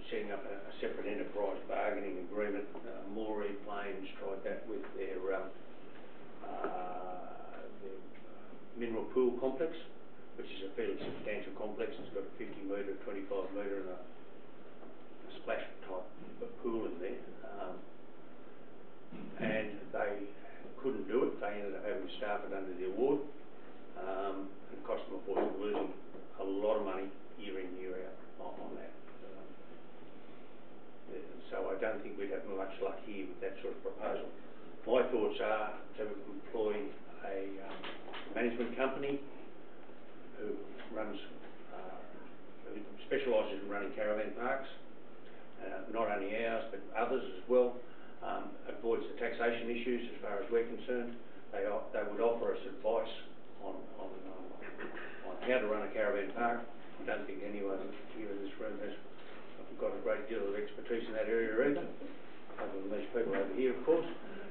Setting up a separate enterprise bargaining agreement. Moree Plains tried that with their mineral pool complex, which is a fairly substantial complex. It's got a 50 metre, 25 metre and a splash type of pool in there. And they couldn't do it. They ended up having to staff it under the award. And it cost them a fortune, losing a lot of money year in, year out on that. So I don't think we'd have much luck here with that sort of proposal. My thoughts are to employ a management company who specialises in running caravan parks, not only ours but others as well. Avoids the taxation issues as far as we're concerned. They would offer us advice on how to run a caravan park. I don't think anyone here in this room has got a great deal of expertise in that area either, other than these people over here, of course.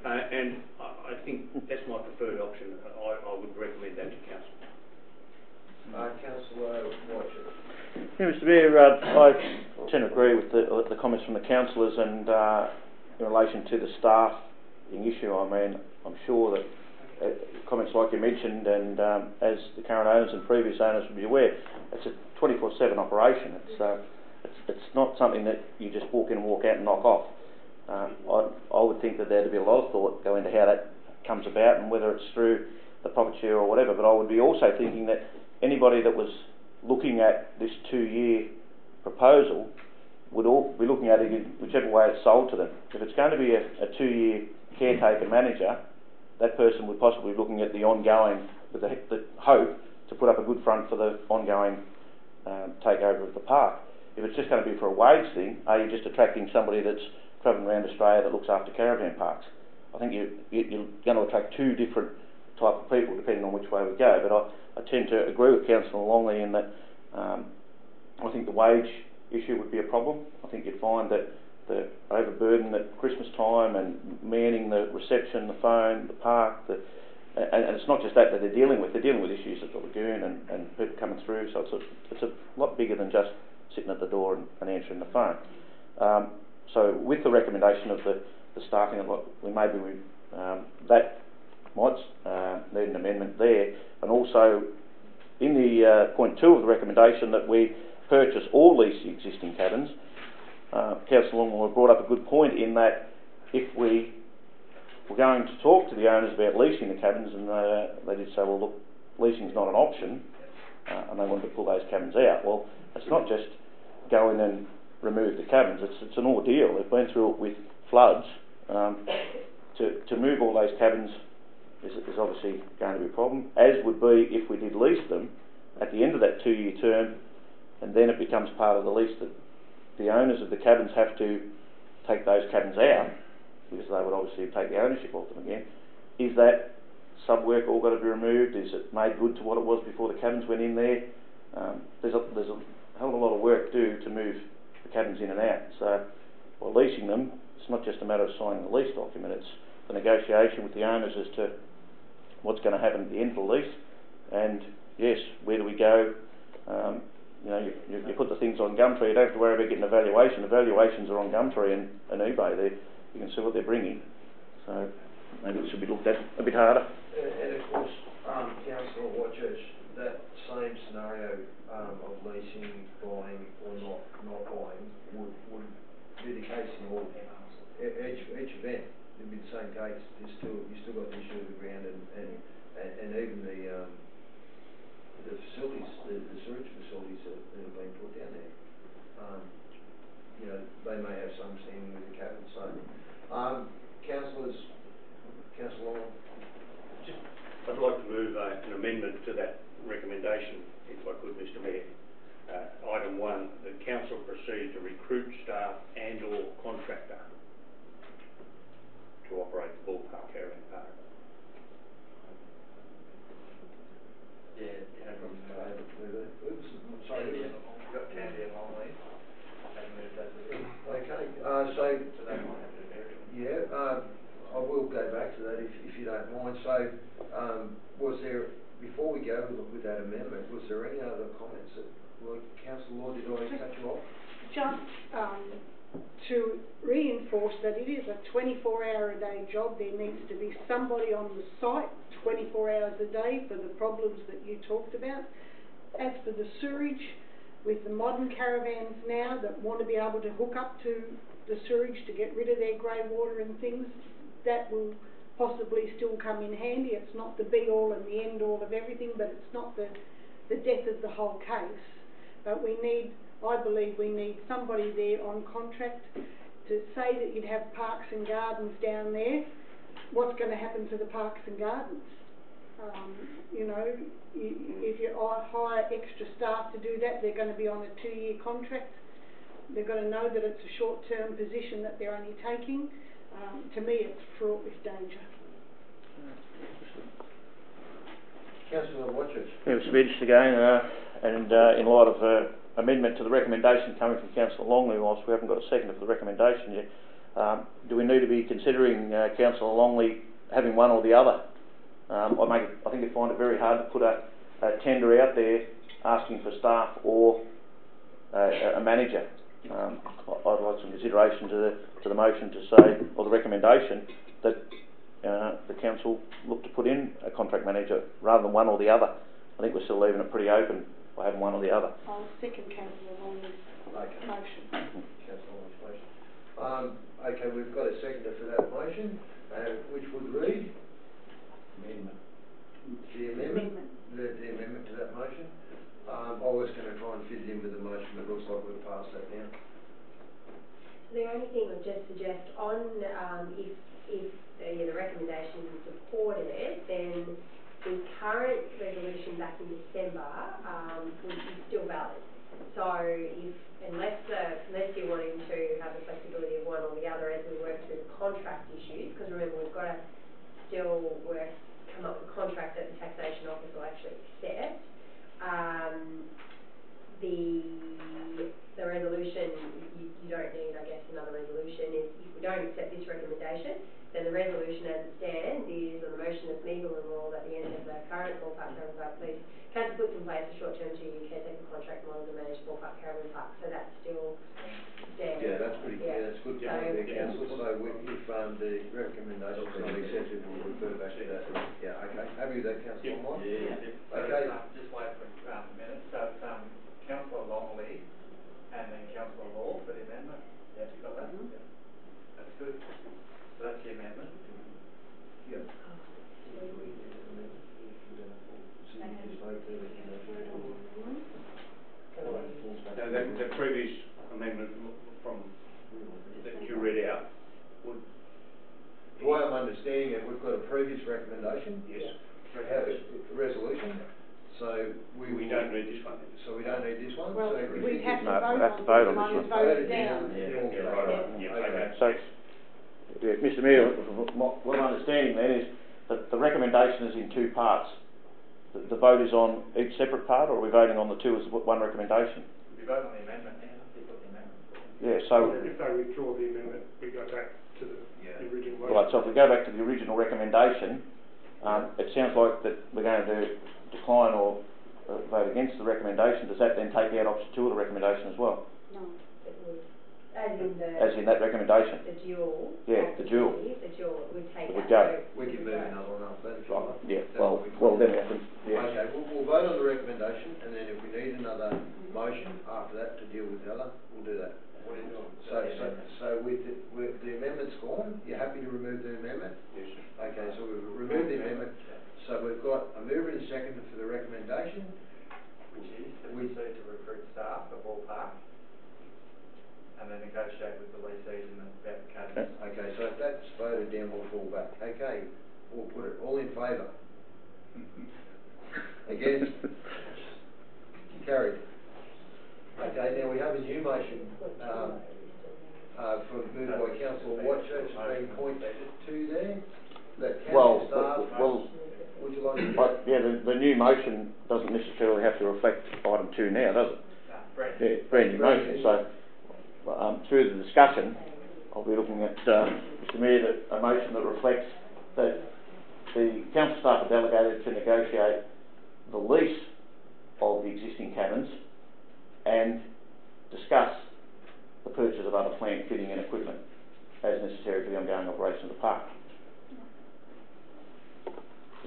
And I think that's my preferred option. I would recommend that to council. Councillor White. Yeah, Mr Mayor, I tend to agree with the comments from the councillors, and in relation to the staffing issue, I mean, I'm sure that comments like you mentioned, and as the current owners and previous owners would be aware, it's a 24/7 operation. It's not something that you just walk in and walk out and knock off. I would think that there'd be a lot of thought go into how that comes about, and whether it's through the profit share or whatever. But I would be also thinking that anybody that was looking at this 2-year proposal would all be looking at it in whichever way it's sold to them. If it's going to be a 2-year caretaker manager, that person would possibly be looking at the ongoing, with the hope to put up a good front for the ongoing takeover of the park. If it's just going to be for a wage thing, are you just attracting somebody that's travelling around Australia that looks after caravan parks? I think you're going to attract two different type of people depending on which way we go. But I tend to agree with Councillor Longley in that I think the wage issue would be a problem. I think you'd find that the overburden at Christmas time and manning the reception, the phone, the park, and it's not just that they're dealing with. They're dealing with issues at the lagoon and people coming through. So it's a lot bigger than just sitting at the door and answering the phone. So with the recommendation of the staffing, that might need an amendment there. And also in the point 2 of the recommendation that we purchase or lease the existing cabins, Councillor Longmore brought up a good point in that if we were going to talk to the owners about leasing the cabins, and they did say, well look, leasing's not an option, and they wanted to pull those cabins out. Well, it's not just go in and remove the cabins, it's an ordeal. They've been through it with floods. To move all those cabins is obviously going to be a problem, as would be if we did lease them at the end of that 2-year term, and then it becomes part of the lease that the owners of the cabins have to take those cabins out, because they would obviously take the ownership of them again. Is that sub-work all got to be removed? Is it made good to what it was before the cabins went in there? There's a hell of a lot of work to do to move the cabins in and out. So, while leasing them, it's not just a matter of signing the lease document, it's the negotiation with the owners as to what's going to happen at the end of the lease, and yes, where do we go? You put the things on Gumtree, you don't have to worry about getting a valuation. The valuations are on Gumtree and eBay. You can see what they're bringing. So maybe it should be looked at a bit harder. And of course, Councillor Whitchurch, that same scenario of leasing, buying, or not buying would be the case in all each event. It'd be the same case. You still got the issue of the ground and even the facilities, the sewage facilities that have been put down there. You know, they may have some standing with the cabin. So, councillor Long. I'd like to move an amendment to that recommendation, if I could, Mr Mayor. Item 1, the council proceed to recruit staff and/or contractor to operate the Bull Park Caravan Park. Sorry. Got Candy and Longley. Okay, I will go back to that if you don't mind. So, was there, before we go with that amendment, was there any other comments that, well, Councillor Law, did I cut you off? Just to reinforce that it is a 24-hour-a-day job. There needs to be somebody on the site 24 hours a day for the problems that you talked about. As for the sewerage, with the modern caravans now that want to be able to hook up to the sewerage to get rid of their grey water and things, that will possibly still come in handy. It's not the be-all and the end-all of everything, but it's not the death of the whole case. But we need, I believe we need somebody there on contract to say that you'd have parks and gardens down there. What's going to happen to the parks and gardens? You know, if you hire extra staff to do that, they're going to be on a 2-year contract. They've got to know that it's a short-term position that they're only taking. To me, it's fraught with danger. Councillor Watchers. Yeah, Mr Midge again, and in light of amendment to the recommendation coming from Councillor Longley, whilst we haven't got a second for the recommendation yet, do we need to be considering Councillor Longley having one or the other? I think you find it very hard to put a tender out there asking for staff or a manager. I'd like some consideration to the motion to say, or the recommendation, that the council look to put in a contract manager rather than one or the other. I think we're still leaving it pretty open by having one or the other. I'll second Councillor Longley's motion. Councillor Longley's motion. Okay, we've got a seconder for that motion, which would read? Amendment. The amendment? The amendment to that motion. I was going to try and fit it in with the motion, but it looks like we've passed that now. The only thing I'd just suggest on, if the recommendation is supported, then the current resolution back in December would be still valid. So unless you're wanting to have the flexibility of one or the other as we work through the contract issues, because remember we've got to still come up with a contract that the taxation office will actually accept. The resolution, you don't need, I guess, another resolution. If we don't accept this recommendation, then the resolution as it stands is on the motion of legal and law that the end of the current Bull Park Caravan Park Police Council puts in place a short-term 2-year caretaker contract model to manage Bull Park Caravan Park. So that's still there. Yeah, that's pretty clear. That's good point there, Councillor. So if the recommendation is not accepted, we'll refer back to that. Yeah, okay. Happy with that, Councillor Long? Yeah. Okay. Just wait for minutes. So it's Councillor Longley and then Councillor Law for the amendment. Yeah, you got that? Yeah. That's good. So that's the amendment. Yeah. The previous amendment from that you read out would. The way I'm understanding it, we've got a previous recommendation. Yes. Resolution. So we don't need this one. So we don't need this one. Well, so we have to vote on this this one. one. Voted down. So, Mr Mayor, what I'm understanding then is that the recommendation is in 2 parts. The vote is on each separate part, or are we voting on the 2 as one recommendation? We vote on the amendment now. You put the amendment. Yeah, so... If they withdraw the amendment, we go back to the original motion. Right, so if we go back to the original recommendation, it sounds like that we're going to decline or vote against the recommendation. Does that then take out option 2 of the recommendation as well? No, it would. As in that recommendation. the dual. Yeah, the dual. The dual would take It would out. go. We can move another one up then. Right, yeah, That's well, what we then we have to, yeah. Okay, we'll vote on the recommendation, and then if we need another motion after that to deal with the other, we'll do that. So with the amendment's gone, you're happy to remove the amendment? Yes. Okay, so we've removed the amendment, so we've got a mover and a seconder for the recommendation. Which is to proceed to recruit staff for Ball Park and then negotiate with the lessees and about the cabins. Okay, so if that's voted down, we'll fall back. Okay, we'll put it all in favour. Against? Carried. Okay, now we have a new motion, moved by Councillor Watcher, it's been pointed to there, that council staff, would you like to? But, yeah, the new motion doesn't necessarily have to reflect item 2 now, does it? Yeah, brand new motion, so, through the discussion, I'll be looking at, Mr Mayor, a motion that reflects that the council staff are delegated to negotiate the lease of the existing cabins and discuss the purchase of other plant, fitting and equipment as necessary for the ongoing operation of the park.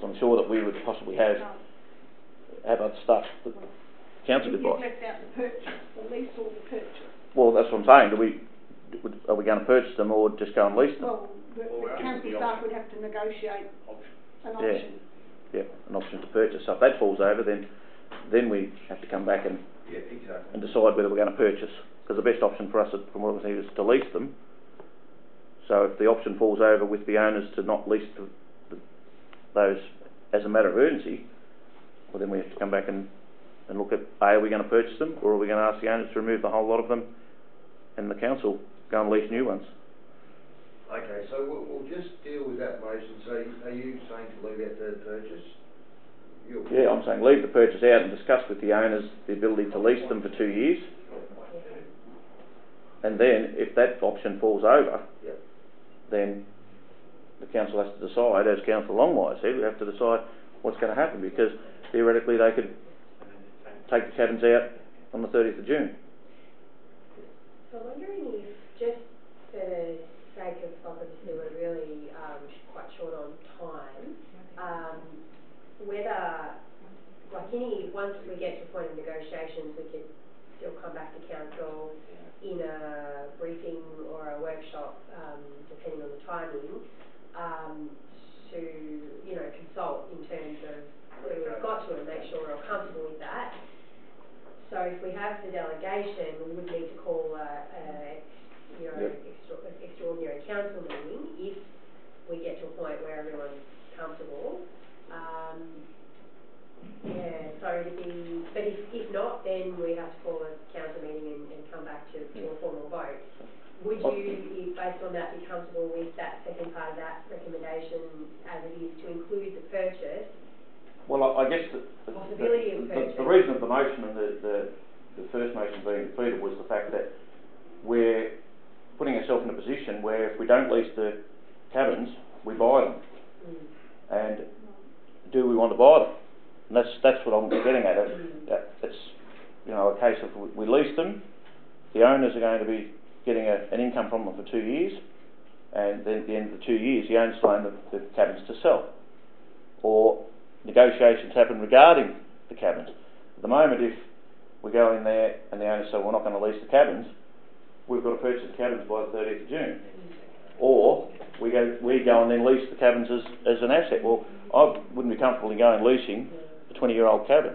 I'm sure that we would possibly have other stuff that council could buy. You've left out the purchase, the lease or the purchase. Well, that's what I'm saying. Are we going to purchase them or just go and lease them? Well, the council staff would have to negotiate an Yeah. option. Yeah, an option to purchase. So if that falls over, then we have to come back and decide whether we're going to purchase. Because the best option for us, from what I see, is to lease them. So if the option falls over with the owners to not lease those as a matter of urgency, well then we have to come back and look at, are we going to purchase them, or are we going to ask the owners to remove the whole lot of them and the council go and lease new ones? Okay, so we'll just deal with that motion. So are you saying to leave out the purchase? Yeah, I'm saying leave the purchase out and discuss with the owners the ability to lease them for 2 years. And then, if that option falls over, then the council has to decide, as Councillor Longmire said, we have to decide what's going to happen, because theoretically they could take the cabins out on the 30th of June. So I'm wondering if, just for the sake of, obviously we're really quite short on time, whether, once we get to the point of negotiations, we could still come back to council in a briefing or a workshop, depending on the timing, to, consult in terms of where we've got to and make sure we're all comfortable with that. So if we have the delegation, we would need to call extraordinary council meeting if we get to a point where everyone's comfortable. But if not, then we have to call a council meeting and come back to a formal vote. Would you, based on that, be comfortable with that second part of that recommendation as it is to include the purchase? Well, I guess possibility of purchase. The reason of the motion and the first motion being defeated was the fact that we're putting ourselves in a position where if we don't lease the cabins, we buy them. And do we want to buy them? And that's what I'm getting at. It's a case of we lease them, the owners are going to be getting an income from them for 2 years, and then at the end of the 2 years the owners find the cabins to sell. Or negotiations happen regarding the cabins. At the moment, if we go in there and the owners say we're not going to lease the cabins, we've got to purchase the cabins by the 30th of June. Or we go and then lease the cabins as an asset. Well, I wouldn't be comfortable in going leasing a 20-year-old cabin.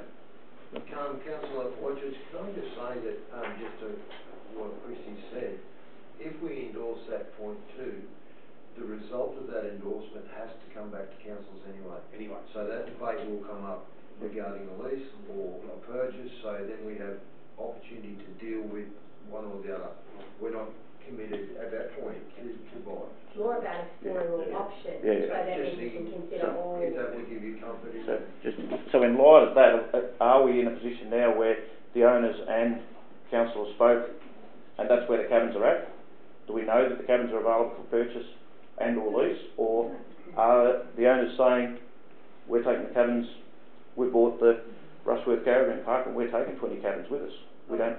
Councillor Watchers, can I just say that, just to what Christy said, if we endorse that point 2, the result of that endorsement has to come back to councils anyway. So that debate will come up regarding a lease or a purchase, so then we have opportunity to deal with one or the other. We're not committed at that point to buy. It's more about exploring all options, so that we can consider all. If that would give you comfort in that. So in light of that, are we in a position now where the owners and council have spoke, and that's where the cabins are at? Do we know that the cabins are available for purchase and or lease, or are the owners saying we're taking the cabins, we bought the Rushworth Caravan Park and we're taking 20 cabins with us? We don't.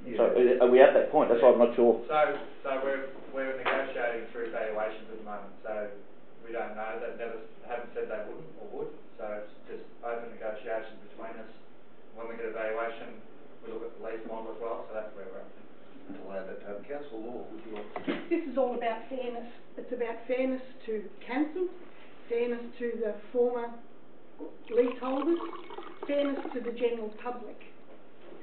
So are we at that point? That's why I'm not sure. So we're negotiating through valuations at the moment, so we don't know, haven't said they wouldn't or would, so it's just open negotiations between us. When we get a valuation, we look at the lease model as well, so that's where we're at. Allow that to happen. Councillor Law, would you like to? This is all about fairness. It's about fairness to council, fairness to the former leaseholders, fairness to the general public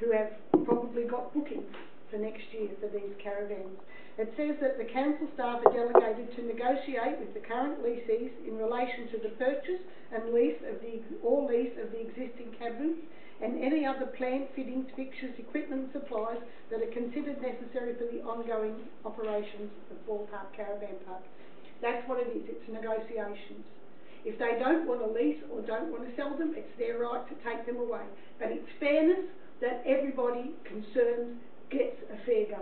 who have probably got bookings for next year for these caravans. It says that the council staff are delegated to negotiate with the current lessees in relation to the purchase and lease of the existing cabins and any other plant, fittings, fixtures, equipment and supplies that are considered necessary for the ongoing operations of Ball Park Caravan Park. That's what it is, it's negotiations. If they don't want to lease or don't want to sell them, it's their right to take them away. But it's fairness that everybody concerned gets a fair go.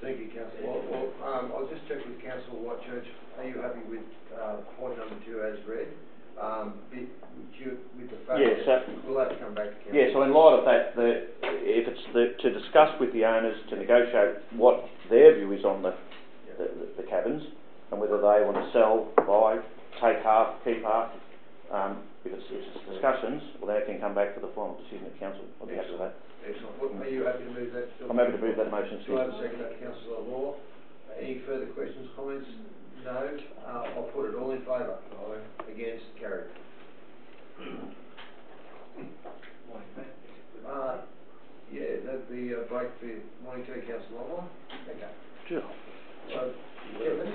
Thank you, Councillor. Well, I'll just check with Councillor Whitechurch. Are you happy with point number 2 as read? With the fact Yes, that we'll have to come back to Council. Yeah, so in light of that, if it's to discuss with the owners to negotiate what their view is on the cabins and whether they want to sell, buy, take half, keep half, if it's discussions, well, they can come back for the final decision at council. I'll be happy with that. Excellent. Are you happy to move that? I'm happy to move that motion. Do I have a second that, Councillor Law? Any further questions, comments? No. I'll put it all in favour. Against, carried. Yeah, that'd be a break for morning tea, Councillor Law. Okay. Sure. So, yeah, let's